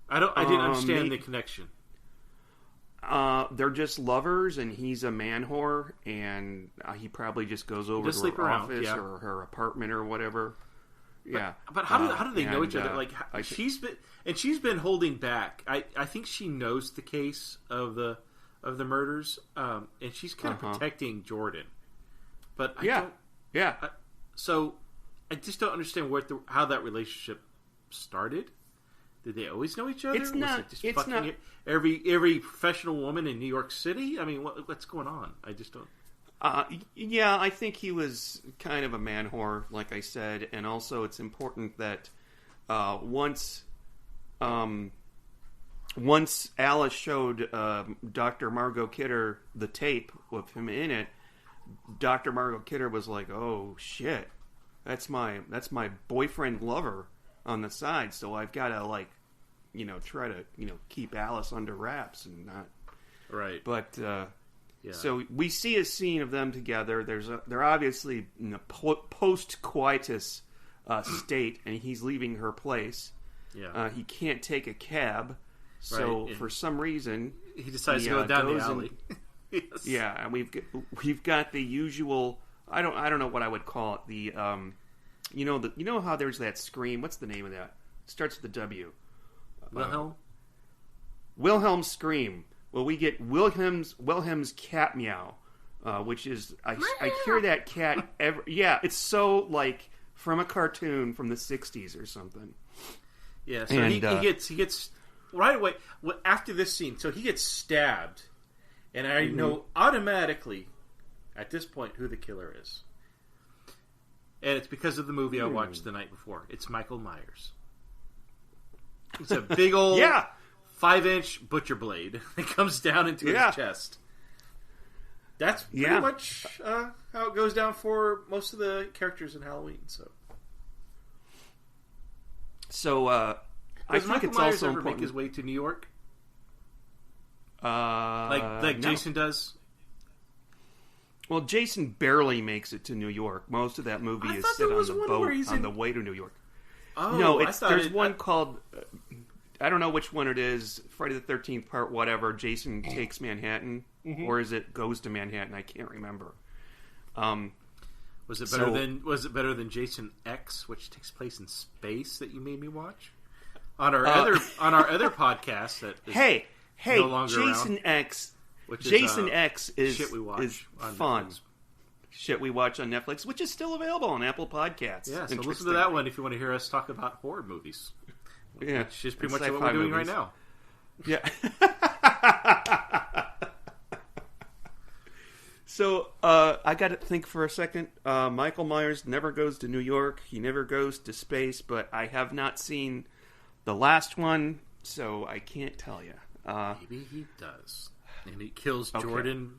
I didn't understand the connection. They're just lovers, and he's a man whore, and he probably just goes over Just to sleep her around, office yeah. or her apartment or whatever. Yeah, But how do they know each other? and, Like I she's been holding back. I think she knows the case of the murders, and she's kind of protecting Jordan. But so I just don't understand how that relationship started. Did they always know each other? It's not. It's not. Every professional woman in New York City. I mean, what's going on? I just don't. Yeah, I think he was kind of a man whore, like I said, and also it's important that once Alice showed Dr. Margot Kidder the tape with him in it, Dr. Margot Kidder was like, "Oh shit, that's my boyfriend lover on the side, so I've got to try to keep Alice under wraps and not right." But yeah. So we see a scene of them together. They're obviously in a post-coitus state, and he's leaving her place. Yeah. He can't take a cab, so Right. for some reason He decides to go down the goes alley. Yes. Yeah, and we've got the usual. I don't know what I would call it. The you know how there's that scream. What's the name of that? Starts with the W. Wilhelm scream. Well, we get Wilhelm's cat meow, which is I hear that cat every. Yeah, it's so like from a cartoon from the '60s or something. Yeah, so he gets right away after this scene. So he gets stabbed, and I know automatically at this point who the killer is, and it's because of the movie I watched the night before. It's Michael Myers. It's a big old 5-inch butcher blade that comes down into his chest. That's pretty much how it goes down for most of the characters in Halloween. So I think Michael it's Myers also ever important. make his way to New York, No. like Jason does? Well, Jason barely makes it to New York. Most of that movie is set on the boat on the way to New York. Oh, no, there's one called I don't know which one it is. Friday the 13th part whatever. Jason takes Manhattan, or is it goes to Manhattan? I can't remember. Was it better than Jason X, which takes place in space that you made me watch on our other podcast? That is no longer Jason around, X. which Jason X is shit we watch is on fun. Netflix. Shit we watch on Netflix, which is still available on Apple Podcasts. Yeah, so listen to that one if you want to hear us talk about horror movies. Yeah, which is pretty and much what we're doing movies. right now. Yeah. So I got to think for a second. Michael Myers never goes to New York. He never goes to space. But I have not seen the last one, so I can't tell you. Maybe he does, and he kills Jordan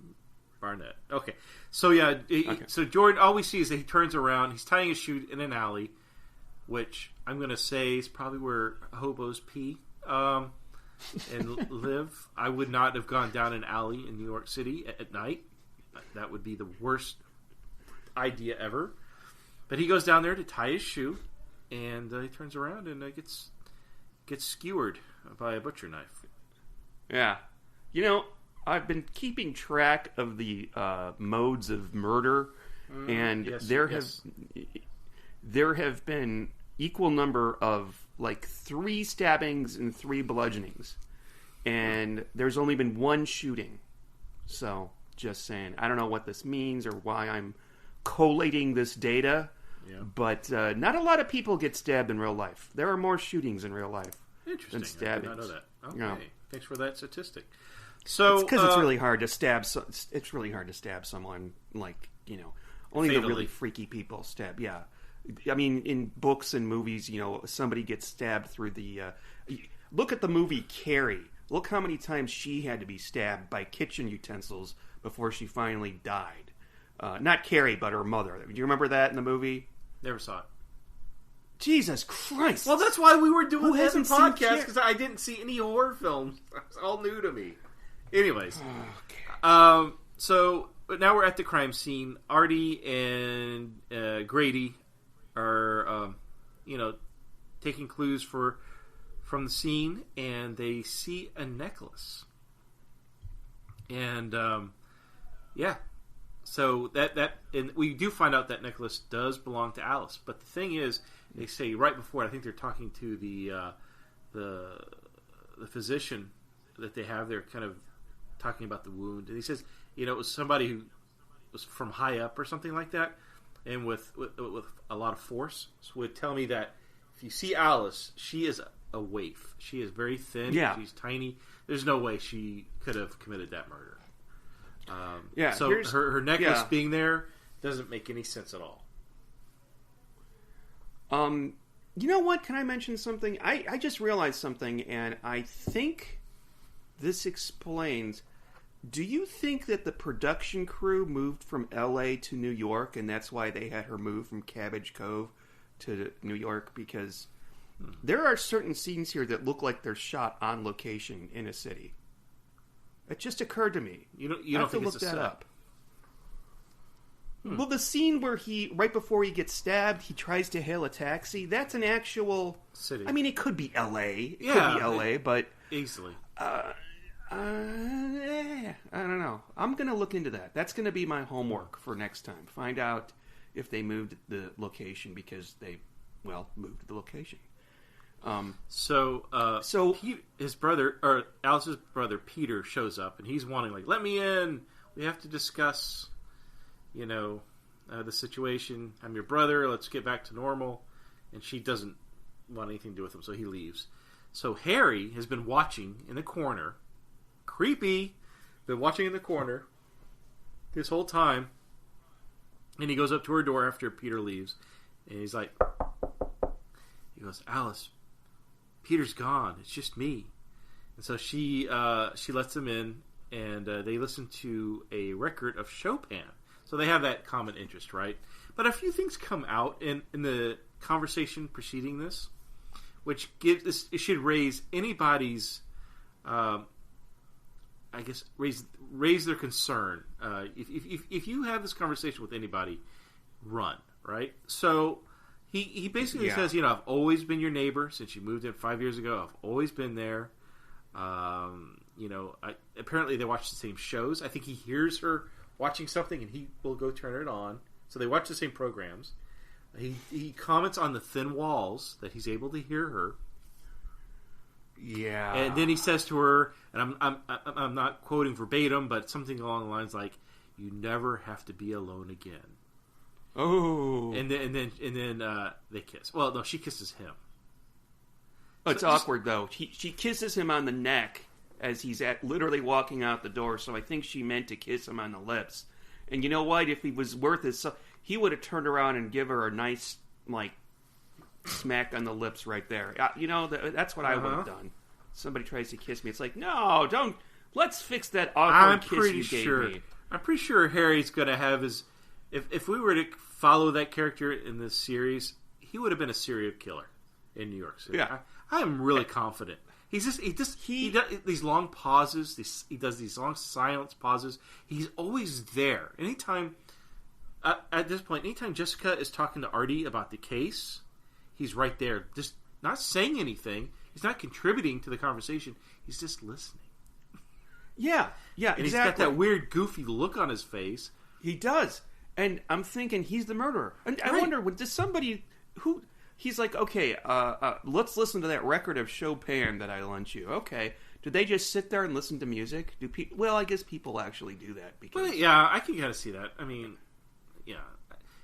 Barnett. Okay, so yeah, so Jordan. All we see is that he turns around. He's tying his shoe in an alley, which I'm going to say is probably where hobos pee and live. I would not have gone down an alley in New York City at night. That would be the worst idea ever. But he goes down there to tie his shoe, and he turns around and gets skewered by a butcher knife. Yeah. I've been keeping track of the modes of murder, and there have been equal number of 3 stabbings and 3 bludgeonings, and there's only been 1 shooting. So, just saying, I don't know what this means or why I'm collating this data, but not a lot of people get stabbed in real life. There are more shootings in real life than stabbings. I did not know that. Okay, Yeah. Thanks for that statistic. So, because it's really hard to stab. It's really hard to stab someone only fatally. the really freaky people stab. Yeah, I mean in books and movies, somebody gets stabbed through the. Look at the movie Carrie. Look how many times she had to be stabbed by kitchen utensils before she finally died. Not Carrie, but her mother. Do you remember that in the movie? Never saw it. Jesus Christ! Well, that's why we were doing Who this hasn't seen podcast, because I didn't see any horror films. It's all new to me. Anyways, so but now we're at the crime scene. Artie and Grady are, taking clues from the scene, and they see a necklace. And so that and we do find out that necklace does belong to Alice. But the thing is, they say right before, I think they're talking to the physician that they have. They're kind of talking about the wound, and he says, it was somebody who was from high up or something like that, and with a lot of force. So would tell me that if you see Alice, she is a waif. She is very thin. Yeah. She's tiny. There's no way she could have committed that murder. So her necklace being there doesn't make any sense at all. You know what? Can I mention something? I just realized something, and I think this explains. Do you think that the production crew moved from L.A. to New York, and that's why they had her move from Cabbage Cove to New York? Because there are certain scenes here that look like they're shot on location in a city. It just occurred to me. You don't have think to it's look a that set? up. Well, the scene where right before he gets stabbed, he tries to hail a taxi. That's an actual City. I mean, it could be L.A. It Yeah, could be L.A., but easily. I don't know. I'm going to look into that. That's going to be my homework for next time. Find out if they moved the location because they, moved the location. So his brother, or Alice's brother, Peter, shows up, and he's wanting, let me in. We have to discuss, the situation. I'm your brother. Let's get back to normal. And she doesn't want anything to do with him, so he leaves. So Harry has been watching in the corner. Creepy. Been watching in the corner this whole time. And he goes up to her door after Peter leaves. And he goes, Alice, Peter's gone. It's just me. And so she lets him in, and they listen to a record of Chopin. So they have that common interest, right? But a few things come out in the conversation preceding this, which it should raise anybody's, raise their concern. If you have this conversation with anybody, run, right? So he basically says, I've always been your neighbor since you moved in 5 years ago. I've always been there. Apparently they watch the same shows. I think he hears her watching something, and he will go turn it on. So they watch the same programs. He comments on the thin walls that he's able to hear her. Yeah. And then he says to her, and I'm not quoting verbatim, but something along the lines like, "You never have to be alone again." Oh. And then they kiss. Well, no, she kisses him. Oh, it's awkward though. She kisses him on the neck as he's literally walking out the door. So I think she meant to kiss him on the lips. And you know what? If he was worth it, he would have turned around and give her a nice smack on the lips right there. That's what I would have done. Somebody tries to kiss me. It's like, no, don't. Let's fix that awkward kiss you gave me. I'm pretty sure Harry's going to have his. If we were to follow that character in this series, he would have been a serial killer in New York City. Yeah. I am really confident. He does these long pauses. He does these long silence pauses. He's always there. Anytime at this point, anytime Jessica is talking to Artie about the case, he's right there, just not saying anything. He's not contributing to the conversation. He's just listening. Yeah, and exactly. He's got that weird, goofy look on his face. He does, and I'm thinking he's the murderer. And I wonder, does somebody who? He's like, okay, let's listen to that record of Chopin that I lent you. Okay, do they just sit there and listen to music? Well, I guess people actually do that because. Well, yeah, I can kind of see that. I mean, yeah.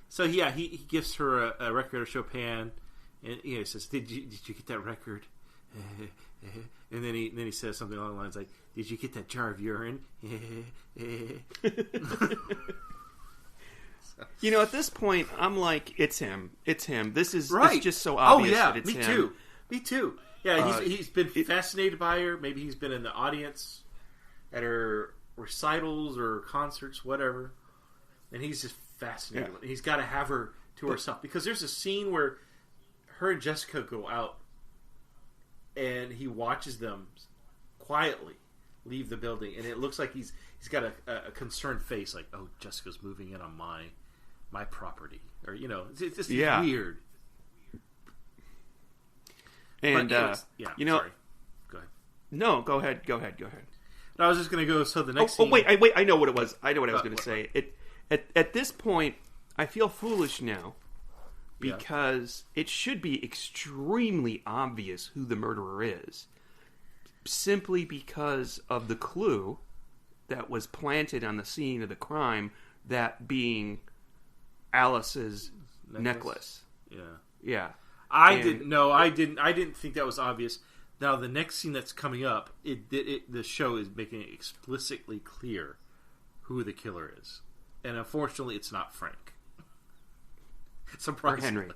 So yeah, he gives her a record of Chopin, and he says, "Did you get that record?" And then he says something along the lines like, "Did you get that jar of urine?" At this point, I'm like, it's him. It's him. This is right. It's just so obvious that it's him. Me too. Yeah, he's been fascinated by her. Maybe he's been in the audience at her recitals or concerts, whatever, and he's just fascinated. Yeah. He's got to have her to herself because there's a scene where her and Jessica go out, and he watches them quietly leave the building, and it looks like he's got a concerned face, like, oh, Jessica's moving in on my property, or it's just weird. And sorry. Go ahead. No, go ahead. No, I was just going to go. So the next. Wait! I know what it was. I know what I was going to say. At this point, I feel foolish now because it should be extremely obvious who the murderer is, simply because of the clue that was planted on the scene of the crime, that being Alice's necklace. Yeah. I didn't think that was obvious. Now the next scene that's coming up, the show is making it explicitly clear who the killer is, and unfortunately, it's not Frank. Surprisingly,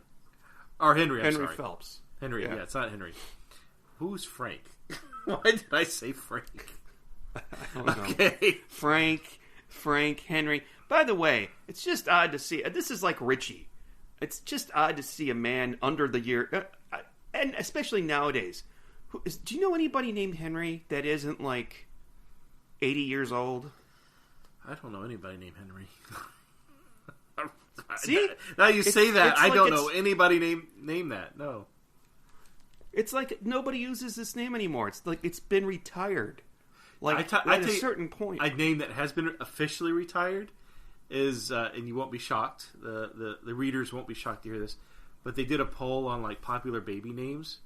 or Henry. Henry Phelps. Henry. Yeah, it's not Henry. Who's Frank? Why did I say Frank? I don't know. Okay, Frank, Henry. By the way, it's just odd to see. This is like Richie. It's just odd to see a man under the year, and especially nowadays. Do you know anybody named Henry that isn't like 80 years old? I don't know anybody named Henry. See? Now you say that, I like don't know anybody named that. No. It's like nobody uses this name anymore. It's like it's been retired. Like at a certain point. A name that has been officially retired is, and you won't be shocked, the readers won't be shocked to hear this, but they did a poll on like popular baby names.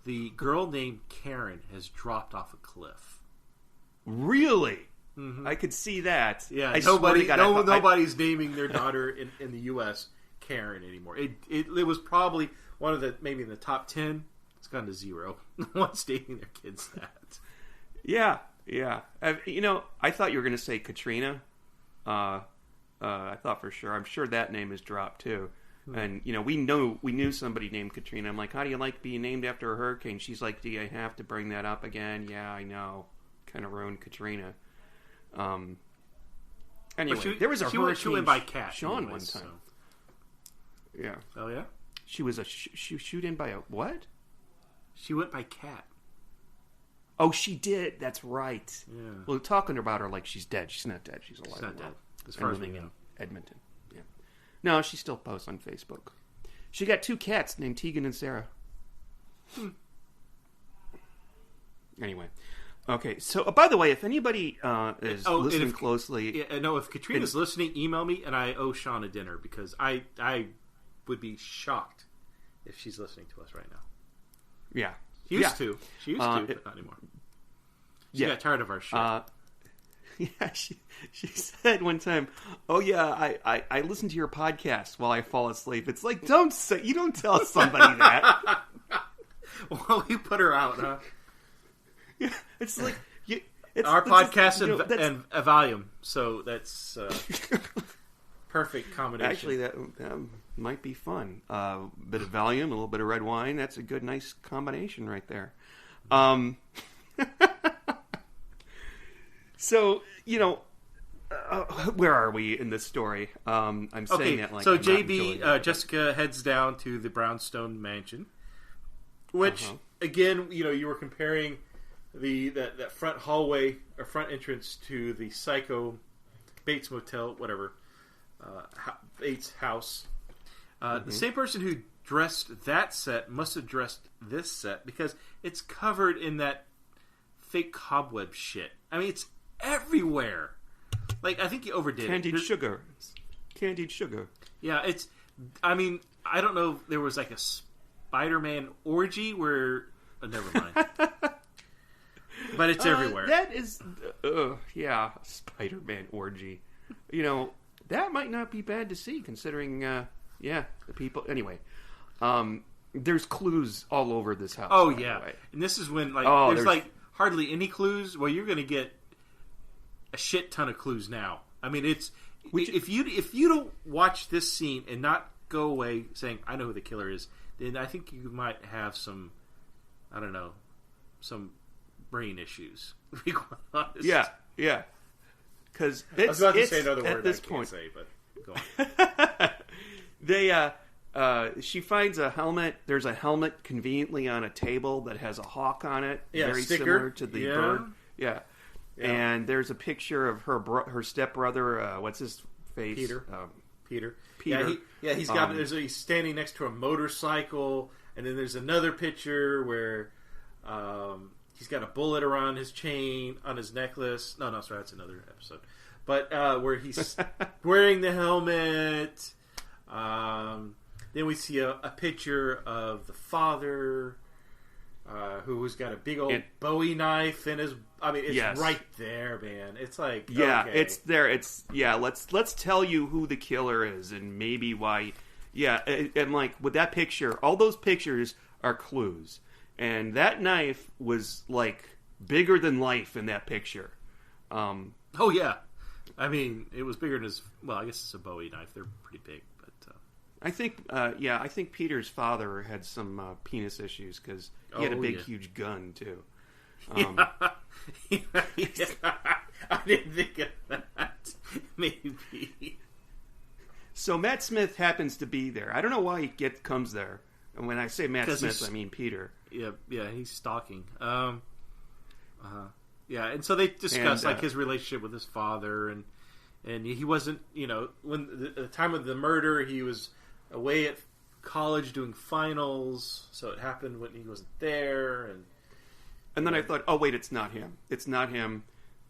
The girl named Karen has dropped off a cliff. Really? Mm-hmm. I could see that. Yeah, nobody's naming their daughter in the U.S. Karen anymore. It was probably one of maybe in the top 10. It's gone to 0. No one's naming their kids that. Yeah. I thought you were going to say Katrina. I thought for sure. I'm sure that name is dropped too. And we knew somebody named Katrina. I'm like, how do you like being named after a hurricane? She's like, do you have to bring that up again? Yeah, I know. Kind of ruined Katrina. Anyway, there was a hurricane. She went by Cat. Sean anyways, one time. So. Yeah. Oh yeah. She was shoot in by a what? She went by Cat. Oh, she did. That's right. Yeah. Well, talking about her like she's dead. She's not dead. She's alive. She's not dead. As far as we know. In Edmonton. Yeah. No, she still posts on Facebook. She got 2 cats named Tegan and Sarah. Anyway. Okay, so by the way, if anybody is listening closely... if Katrina's listening, email me, and I owe Sean a dinner, because I would be shocked if she's listening to us right now. Yeah. She used to, but not anymore. She got tired of our shit. Yeah, she said one time, "Oh yeah, I listen to your podcast while I fall asleep." It's like, you don't tell somebody that. Well, you put her out, huh? Yeah, it's like our podcast and a volume, so that's perfect combination. Actually, that might be fun. A bit of Valium, a little bit of red wine. That's a good, nice combination right there. So, where are we in this story? I'm saying that like... So JB, Jessica heads down to the Brownstone mansion, which, again, you were comparing that front hallway or front entrance to the Psycho Bates Motel, whatever, Bates house. The same person who dressed that set must have dressed this set, because it's covered in that fake cobweb shit. I mean, it's everywhere. Like, I think you overdid Candied it. sugar. Yeah, it's... I mean, I don't know if there was like a Spider-Man orgy where... never mind. But it's everywhere. That is... Spider-Man orgy. That might not be bad to see, considering, the people... Anyway, there's clues all over this house. Oh, yeah. And this is when, there's like hardly any clues. Well, you're going to get a shit ton of clues now. I mean, it's... If you don't watch this scene and not go away saying, I know who the killer is, then I think you might have some, I don't know, some brain issues. To be quite honest. Yeah. because I was about to say another word at this I point. can't say, but go on. She finds a helmet. There's a helmet conveniently on a table that has a hawk on it, very sticker. similar to the Yeah. bird. Yeah. And there's a picture of her stepbrother. What's his face? Peter. Peter. Peter. Yeah, he's got. He's standing next to a motorcycle, and then there's another picture where he's got a bullet around his chain on his necklace. No, sorry, that's another episode. But where he's wearing the helmet. Then we see a picture of the father, who's got a big old Bowie knife in his. I mean, it's right there, man. It's like it's there. It's Let's tell you who the killer is and maybe why. Yeah, and like with that picture, all those pictures are clues, and that knife was like bigger than life in that picture. Oh yeah, I mean, it was bigger than his. Well, I guess it's a Bowie knife. They're pretty big. I think Peter's father had some penis issues because he had a big, huge gun too. Yeah. I didn't think of that. Maybe. So Matt Smith happens to be there. I don't know why he comes there. And when I say Matt Smith, I mean Peter. Yeah, he's stalking. Yeah, and so they discuss like his relationship with his father, and he wasn't, when the time of the murder, he was away at college doing finals, so it happened when he wasn't there, and then I thought, oh wait, it's not him. It's not him.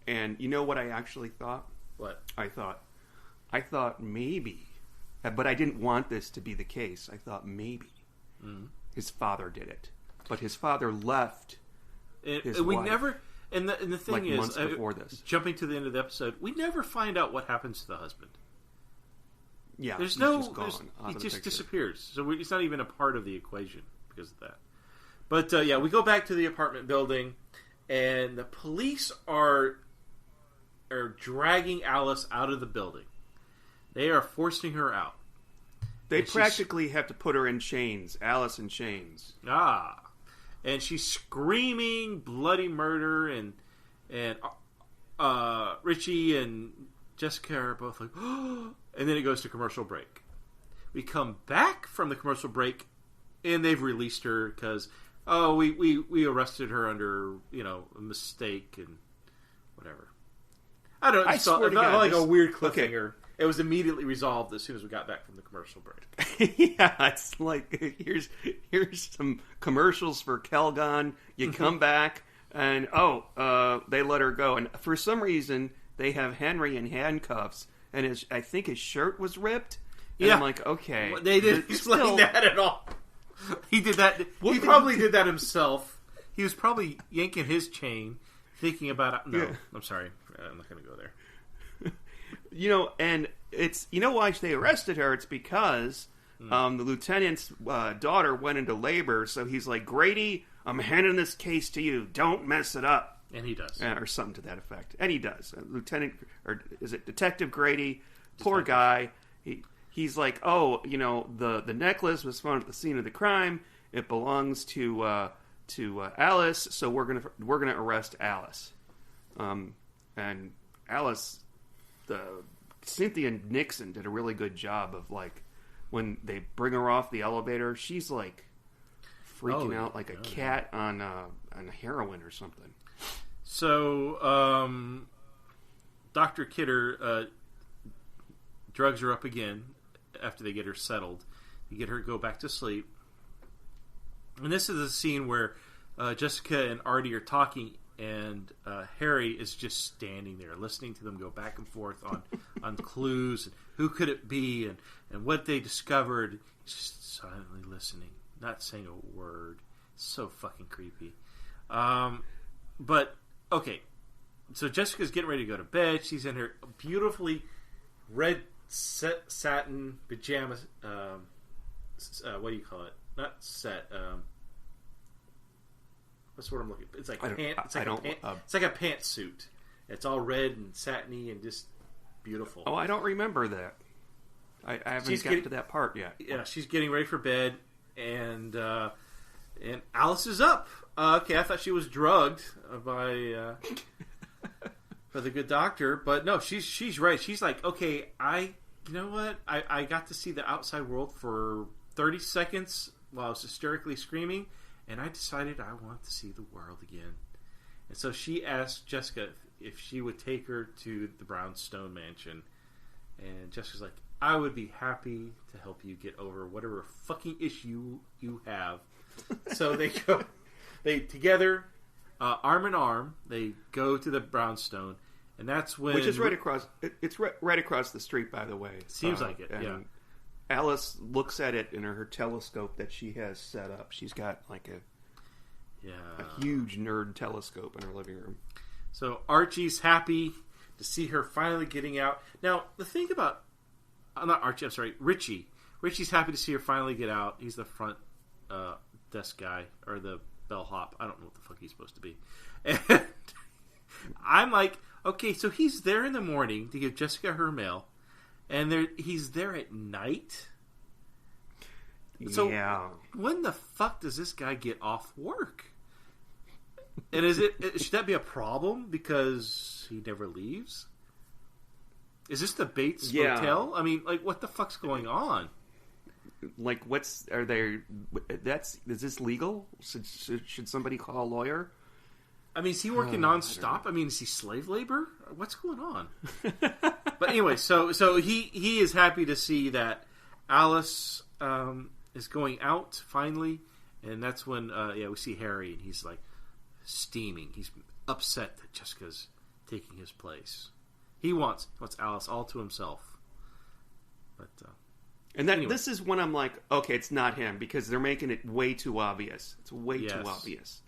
And you know what I actually thought? What? I thought maybe, but I didn't want this to be the case. I thought maybe his father did it, but his father left. His we wife, never. And the thing like is, months before this, jumping to the end of the episode, we never find out what happens to the husband. Yeah, he's just gone. He just disappears. So he's not even a part of the equation because of that. But we go back to the apartment building, and the police are dragging Alice out of the building. They are forcing her out. They practically have to put her in chains. Alice in chains. And she's screaming bloody murder, and Richie and Jessica are both like, oh, and then it goes to commercial break. We come back from the commercial break, and they've released her because, we arrested her under, a mistake and whatever. I don't know. It felt like a weird cliffhanger. Okay. It was immediately resolved as soon as we got back from the commercial break. Yeah, it's like, here's some commercials for Calgon. You come back, and they let her go. And for some reason, they have Henry in handcuffs, and I think his shirt was ripped. And I'm like, okay. Well, they didn't explain that at all. He did that. He probably did that himself. He was probably yanking his chain, thinking about... No, yeah. I'm sorry. I'm not going to go there. And it's... You know why they arrested her? It's because the lieutenant's daughter went into labor, so he's like, Grady, I'm handing this case to you. Don't mess it up. And he does. Or something to that effect. And he does. Lieutenant... Or is it Detective Grady? Poor guy. He's like, the necklace was found at the scene of the crime. It belongs to Alice, so we're gonna arrest Alice. And Alice, Cynthia Nixon did a really good job of, like, when they bring her off the elevator, she's like freaking out like a cat on heroin or something. So Dr. Kidder drugs her up again after they get her settled. They get her to go back to sleep. And this is the scene where Jessica and Artie are talking, and Harry is just standing there listening to them go back and forth on clues and who could it be and what they discovered. He's just silently listening, not saying a word. It's so fucking creepy. But okay, so Jessica's getting ready to go to bed. She's in her beautifully red satin pajamas. What do you call it? Not set. What's what I'm looking for? It's like it's like a pantsuit. It's all red and satiny and just beautiful. Oh, I don't remember that. I haven't gotten to that part yet. Yeah, she's getting ready for bed, and Alice is up. Okay, I thought she was drugged by for the good doctor. But no, she's right. She's like, okay, you know what? I got to see the outside world for 30 seconds while I was hysterically screaming, and I decided I want to see the world again. And so she asked Jessica if she would take her to the Brownstone Mansion. And Jessica's like, I would be happy to help you get over whatever fucking issue you have. So they go, together, arm in arm, they go to the Brownstone. And that's when... Which is right across... It's right across the street, by the way. Seems like it, yeah. Alice looks at it in her telescope that she has set up. She's got like a huge nerd telescope in her living room. So Archie's happy to see her finally getting out. Now, the thing about... not Archie, I'm sorry, Richie. Richie's happy to see her finally get out. He's the front desk guy, or the bellhop. I don't know what the fuck he's supposed to be. And I'm like... Okay, so he's there in the morning to give Jessica her mail, and he's there at night? So when the fuck does this guy get off work? And should that be a problem because he never leaves? Is this the Bates Motel? I mean, like, what the fuck's going on? Like, is this legal? Should somebody call a lawyer? I mean, is he working nonstop? I mean, is he slave labor? What's going on? But anyway, so he is happy to see that Alice is going out finally, and that's when we see Harry, and he's like steaming. He's upset that Jessica's taking his place. He wants Alice all to himself. But anyway. This is when I'm like, okay, it's not him because they're making it way too obvious. It's way too obvious.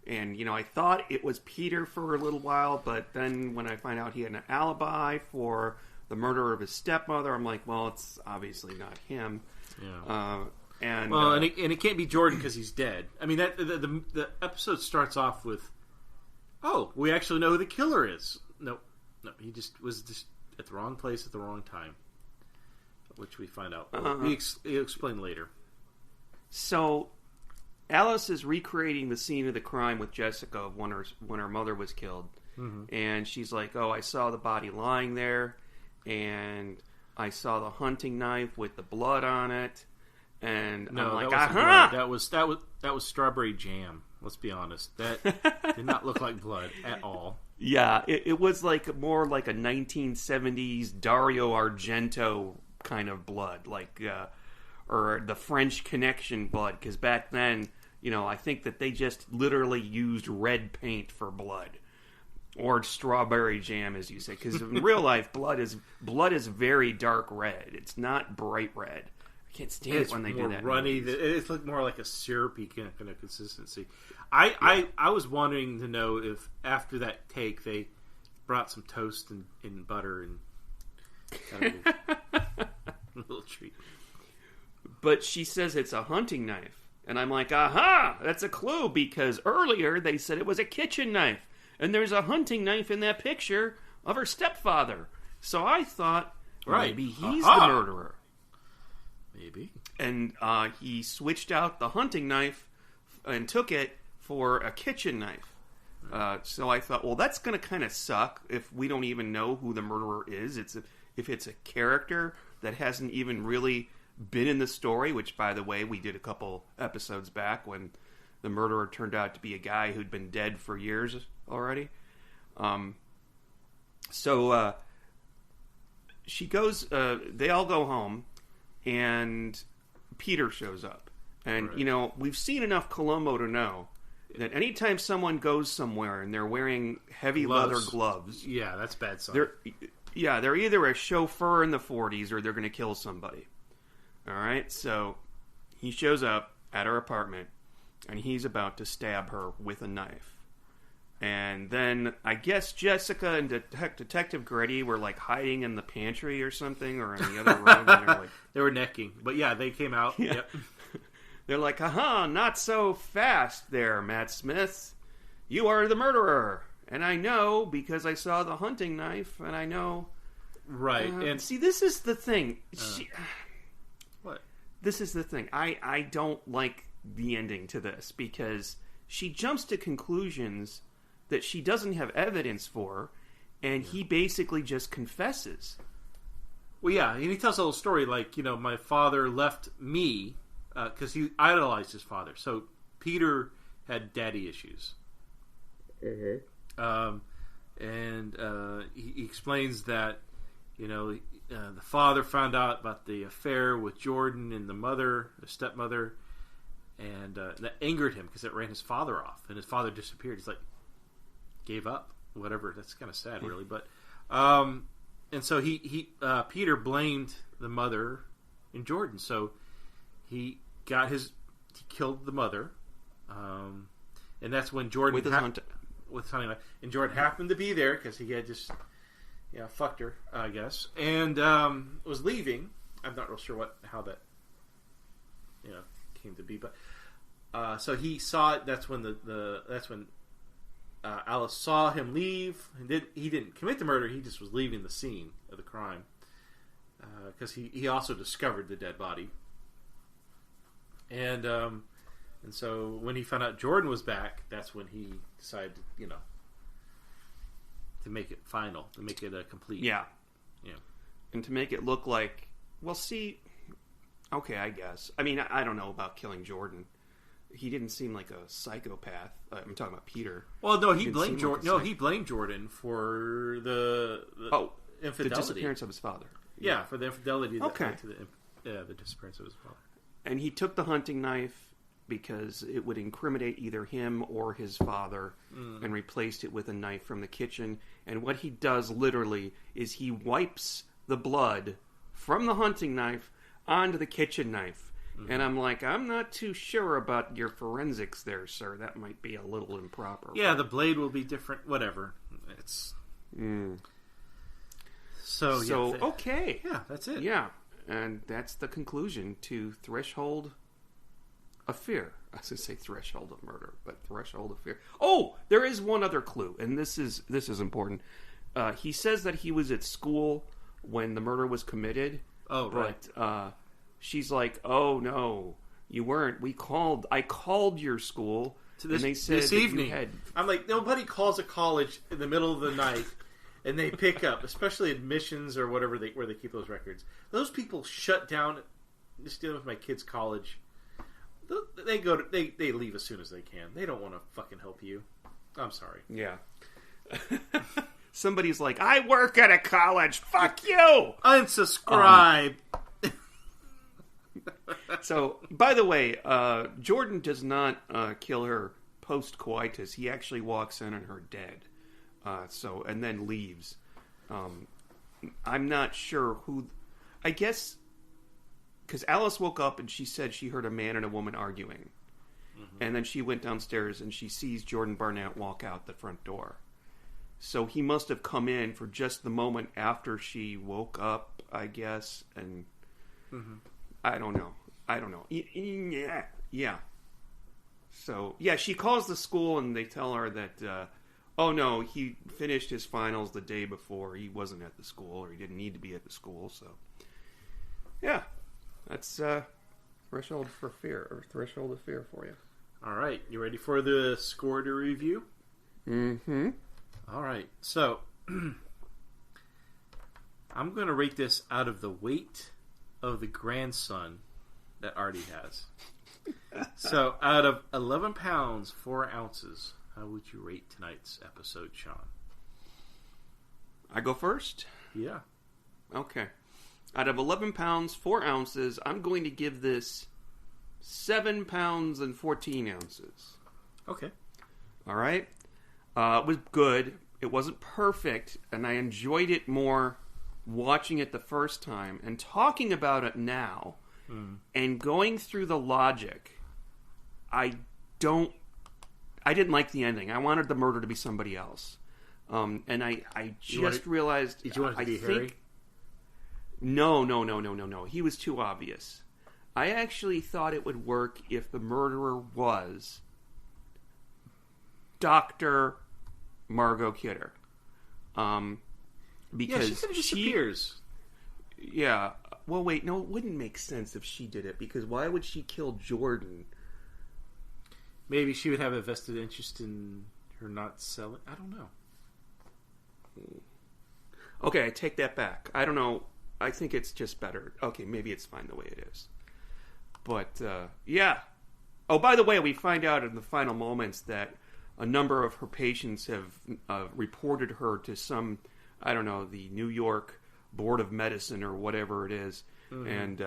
And, I thought it was Peter for a little while, but then when I find out he had an alibi for the murder of his stepmother, I'm like, well, it's obviously not him. Yeah. And it can't be Jordan because he's dead. I mean, the episode starts off with, oh, we actually know who the killer is. No, he just was just at the wrong place at the wrong time, which we find out. He'll explain later. So... Alice is recreating the scene of the crime with Jessica of when her mother was killed. Mm-hmm. And she's like, oh, I saw the body lying there, and I saw the hunting knife with the blood on it, and I'm like, aha! That was strawberry jam, let's be honest. That did not look like blood at all. Yeah, it was like more like a 1970s Dario Argento kind of blood, like, or the French Connection blood, because back then... I think that they just literally used red paint for blood, or strawberry jam, as you say. Because in real life, blood is very dark red. It's not bright red. I can't stand it when they do that. Runny. It's like more like a syrupy kind of consistency. I was wanting to know if after that take they brought some toast and butter and kind of a little treat. But she says it's a hunting knife. And I'm like, aha, that's a clue, because earlier they said it was a kitchen knife. And there's a hunting knife in that picture of her stepfather. So I thought, maybe he's the murderer. Maybe. And he switched out the hunting knife and took it for a kitchen knife. So I thought, well, that's going to kind of suck if we don't even know who the murderer is. If it's a character that hasn't even really... been in the story, which, by the way, we did a couple episodes back when the murderer turned out to be a guy who'd been dead for years already. So she goes, they all go home, and Peter shows up. And, we've seen enough Columbo to know that anytime someone goes somewhere and they're wearing heavy leather gloves... Yeah, that's bad sign. They're either a chauffeur in the 40s or they're going to kill somebody. All right, so he shows up at her apartment, and he's about to stab her with a knife. And then I guess Jessica and Detective Grady were like hiding in the pantry or something, or in the other room. And they were necking, but yeah, they came out. Yeah. Yep. They're like, "Aha, not so fast, there, Matt Smith. You are the murderer, and I know because I saw the hunting knife, and I know." Right, and see, this is the thing. What? This is the thing. I don't like the ending to this because she jumps to conclusions that she doesn't have evidence for, and he basically just confesses. Well, yeah, and he tells a little story like, my father left me because he idolized his father. So Peter had daddy issues. And he explains that, the father found out about the affair with Jordan and the stepmother, and that angered him because it ran his father off, and his father disappeared. He's like, gave up, whatever. That's kind of sad, really. But and so Peter blamed the mother and Jordan. So he killed the mother, and that's when Jordan with his hunting knife. And Jordan happened to be there because he had just fucked her, I guess, and was leaving. I'm not real sure how that came to be, but so he saw it. That's when Alice saw him leave. He didn't commit the murder. He just was leaving the scene of the crime because he also discovered the dead body. And so when he found out Jordan was back, that's when he decided to make it final, to make it complete. Yeah. And to make it look like, well, see, okay, I guess. I mean, I don't know about killing Jordan. He didn't seem like a psychopath. I'm talking about Peter. Well, no, he blamed Jordan. He blamed Jordan for the infidelity, the disappearance of his father. Yeah, for the infidelity that led to the disappearance of his father. And he took the hunting knife because it would incriminate either him or his father, and replaced it with a knife from the kitchen. And what he does literally is he wipes the blood from the hunting knife onto the kitchen knife. And I'm like, I'm not too sure about your forensics there, sir. That might be a little improper. Yeah, the blade will be different. Whatever. It's so okay. Yeah, that's it. Yeah, and that's the conclusion to Threshold of Fear. I was going to say Threshold of Murder, but Threshold of Fear. Oh, there is one other clue, and this is important. He says that he was at school when the murder was committed. Oh, right. But she's like, "Oh no, you weren't. I called your school, and they said this evening." You had... I'm like, nobody calls a college in the middle of the night, and they pick up, especially admissions or whatever where they keep those records. Those people shut down. Just dealing with my kid's college. They leave as soon as they can. They don't want to fucking help you. I'm sorry. Yeah. Somebody's like, I work at a college. Fuck you. Unsubscribe. So, by the way, Jordan does not kill her post-coitus. He actually walks in on her dead. And then leaves. I'm not sure who... I guess... Because Alice woke up and she said she heard a man and a woman arguing. Mm-hmm. And then she went downstairs and she sees Jordan Barnett walk out the front door. So he must have come in for just the moment after she woke up, I guess. And I don't know. Yeah. So, yeah, she calls the school and they tell her that, oh no, he finished his finals the day before. He wasn't at the school, or he didn't need to be at the school. So, yeah. That's Threshold of Fear for you. All right, you ready for the score to review? Mm-hmm. All right, so I'm going to rate this out of the weight of the grandson that Artie has. So, out of 11 pounds, 4 ounces, how would you rate tonight's episode, Sean? I go first? Yeah. Okay. Out of 11 pounds, 4 ounces, I'm going to give this 7 pounds and 14 ounces. Okay. All right? It was good. It wasn't perfect, and I enjoyed it more watching it the first time and talking about it now and going through the logic. I didn't like the ending. I wanted the murder to be somebody else. And I just realized... Did you want it to be Harry? No. He was too obvious. I actually thought it would work if the murderer was Dr. Margot Kidder. Because she disappears. Yeah. Well, wait, no, it wouldn't make sense if she did it, because why would she kill Jordan? Maybe she would have a vested interest in her not selling. I don't know. Okay, I take that back. I don't know. I think it's just better. Okay, maybe it's fine the way it is. But, yeah. Oh, by the way, we find out in the final moments that a number of her patients have reported her to some, I don't know, the New York Board of Medicine or whatever it is. Mm-hmm. And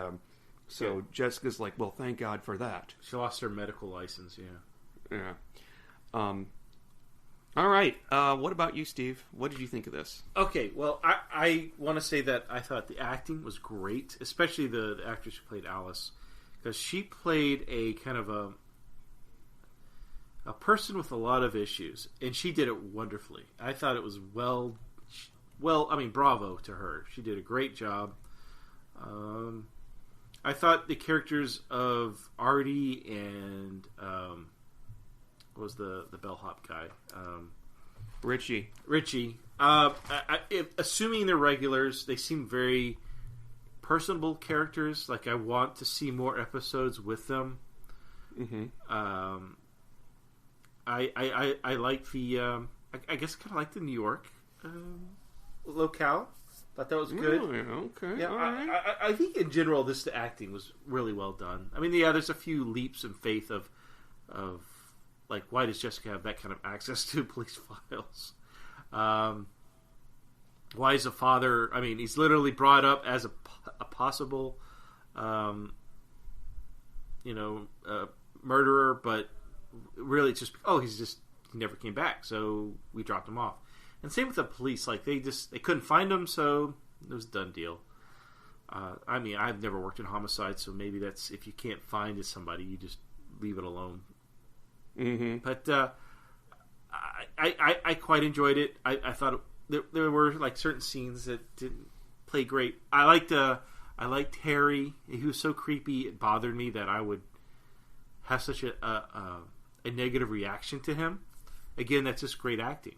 so Jessica's like, well, thank God for that. She lost her medical license, Yeah. All right. What about you, Steve? What did you think of this? Okay, well, I want to say that I thought the acting was great, especially the actress who played Alice, because she played a kind of a person with a lot of issues, and she did it wonderfully. I thought it was well. I mean, bravo to her. She did a great job. I thought the characters of Artie and what was the bellhop guy? Richie. Assuming they're regulars, they seem very personable characters. Like, I want to see more episodes with them. Mm-hmm. I like the. I guess kind of like the New York locale. Thought that was good. Oh, okay. Yeah, all right. I think in general the acting was really well done. I mean, yeah, there's a few leaps in faith of like, why does Jessica have that kind of access to police files? Why is the father? I mean, he's literally brought up as a possible, murderer, but really it's just he never came back, so we dropped him off. And same with the police, like they couldn't find him, so it was a done deal. I mean, I've never worked in homicide, so maybe that's, if you can't find somebody, you just leave it alone. Mm-hmm. But I quite enjoyed it. I thought there were like certain scenes that didn't play great. I liked Harry. He was so creepy, it bothered me that I would have such a negative reaction to him. Again, that's just great acting.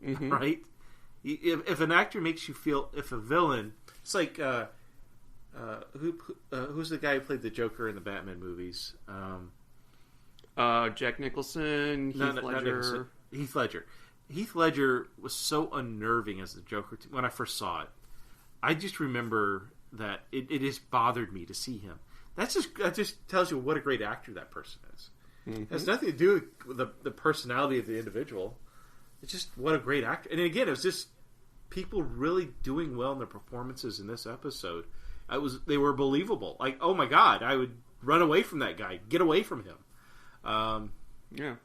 Mm-hmm. Right? If an actor makes you feel, if a villain, it's like who's the guy who played the Joker in the Batman movies? Jack Nicholson, Heath Ledger. Heath Ledger was so unnerving as the Joker when I first saw it. I just remember that it just bothered me to see him. That just tells you what a great actor that person is. Mm-hmm. It has nothing to do with the personality of the individual. It's just what a great actor. And again, it was just people really doing well in their performances in this episode. They were believable. Like, oh my God, I would run away from that guy. Get away from him. Yeah.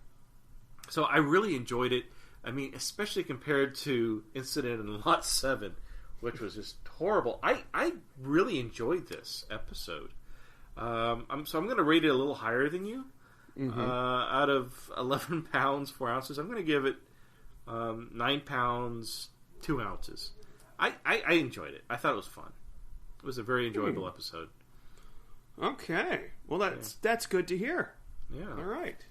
So I really enjoyed it. I mean, especially compared to Incident in Lot 7, which was just horrible. I really enjoyed this episode. I'm going to rate it a little higher than you. Mm-hmm. Out of 11 pounds 4 ounces, I'm going to give it 9 pounds 2 ounces. I enjoyed it. I thought it was fun. It was a very enjoyable episode. Okay. Well, that's good to hear. Yeah. All right.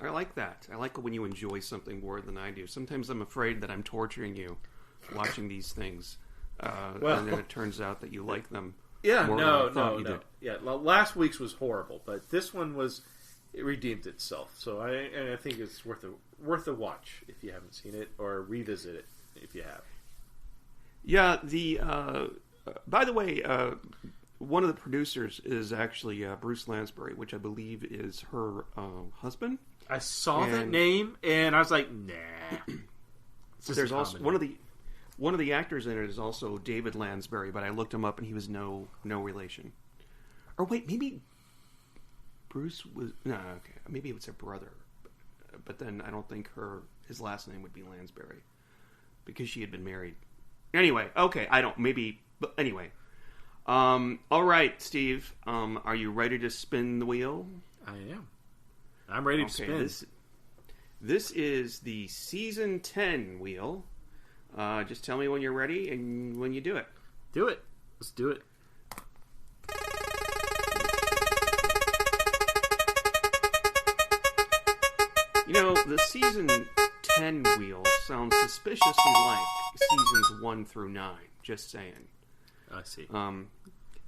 I like that. I like it when you enjoy something more than I do. Sometimes I'm afraid that I'm torturing you watching these things. And then it turns out that you like them. Yeah, more than I thought you did. Yeah, last week's was horrible, but this one it redeemed itself. So I think it's worth a watch if you haven't seen it, or revisit it if you have. Yeah, by the way, one of the producers is actually Bruce Lansbury, which I believe is her husband. I saw that name, and I was like, nah. There's also one of the actors in it is also David Lansbury, but I looked him up, and he was no relation. Or wait, maybe Bruce was... No, okay. Maybe it was her brother. But then I don't think his last name would be Lansbury, because she had been married. Anyway, okay, I don't... Maybe... But anyway. All right, Steve. Are you ready to spin the wheel? I am. I'm ready to spin. This is the Season 10 wheel. Just tell me when you're ready and when you do it. Do it. Let's do it. You know, the Season 10 wheel sounds suspiciously like Seasons 1 through 9. Just saying. I see. And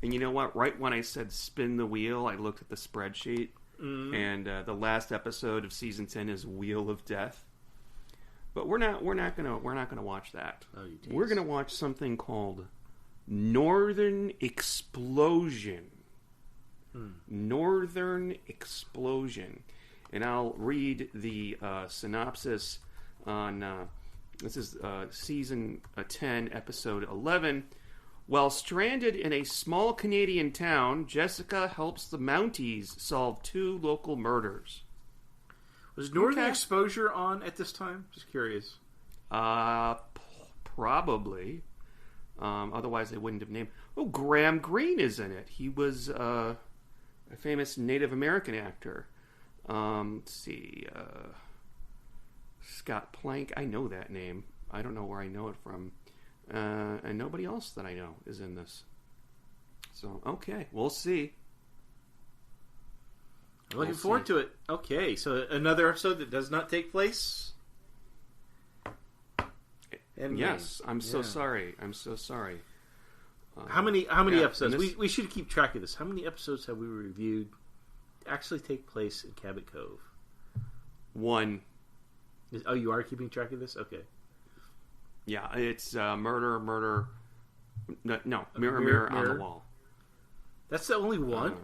you know what? Right when I said spin the wheel, I looked at the spreadsheet. And the last episode of Season 10 is Wheel of Death. But we're not gonna watch that. Oh, you tease. We're gonna watch something called Northern Explosion. Northern Explosion. And I'll read the synopsis on... this is season 10, episode 11. While stranded in a small Canadian town, Jessica helps the Mounties solve 2 local murders. Was Northern Exposure on at this time? Just curious. Probably. Otherwise, they wouldn't have named... Oh, Graham Greene is in it. He was a famous Native American actor. Let's see. Scott Plank. I know that name. I don't know where I know it from. And nobody else that I know is in this. So, okay. We'll see. I'm looking forward to it. Okay, so another episode that does not take place. And yes, I'm so sorry. I'm so sorry. How many episodes? We should keep track of this. How many episodes have we reviewed actually take place in Cabot Cove? 1. Oh, you are keeping track of this? Okay. Yeah, it's murder. No, mirror on the wall. That's the only one?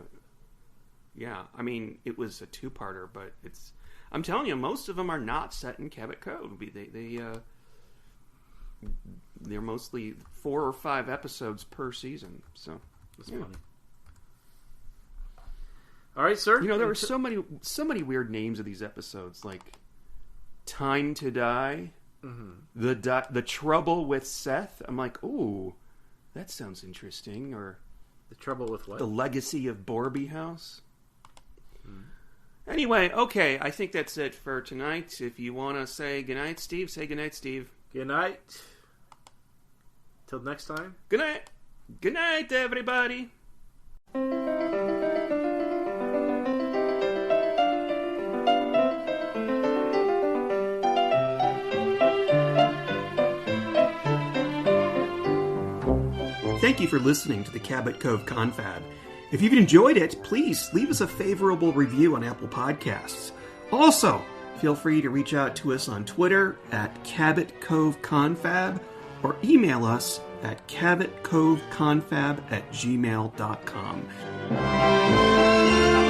Yeah, I mean, it was a 2-parter, but it's... I'm telling you, most of them are not set in Cabot Cove. They're mostly 4 or 5 episodes per season, so... That's funny. All right, sir. You know, there were so many weird names of these episodes, like Time to Die, the Trouble with Seth. I'm like, ooh, that sounds interesting. Or The Trouble with what? The Legacy of Borby House. Anyway, okay, I think that's it for tonight. If you want to say goodnight, Steve, say goodnight, Steve. Good night. Till next time. Good night. Good night, everybody. Thank you for listening to the Cabot Cove Confab. If you've enjoyed it, please leave us a favorable review on Apple Podcasts. Also, feel free to reach out to us on Twitter at Cabot Cove Confab or email us at cabotcoveconfab@gmail.com.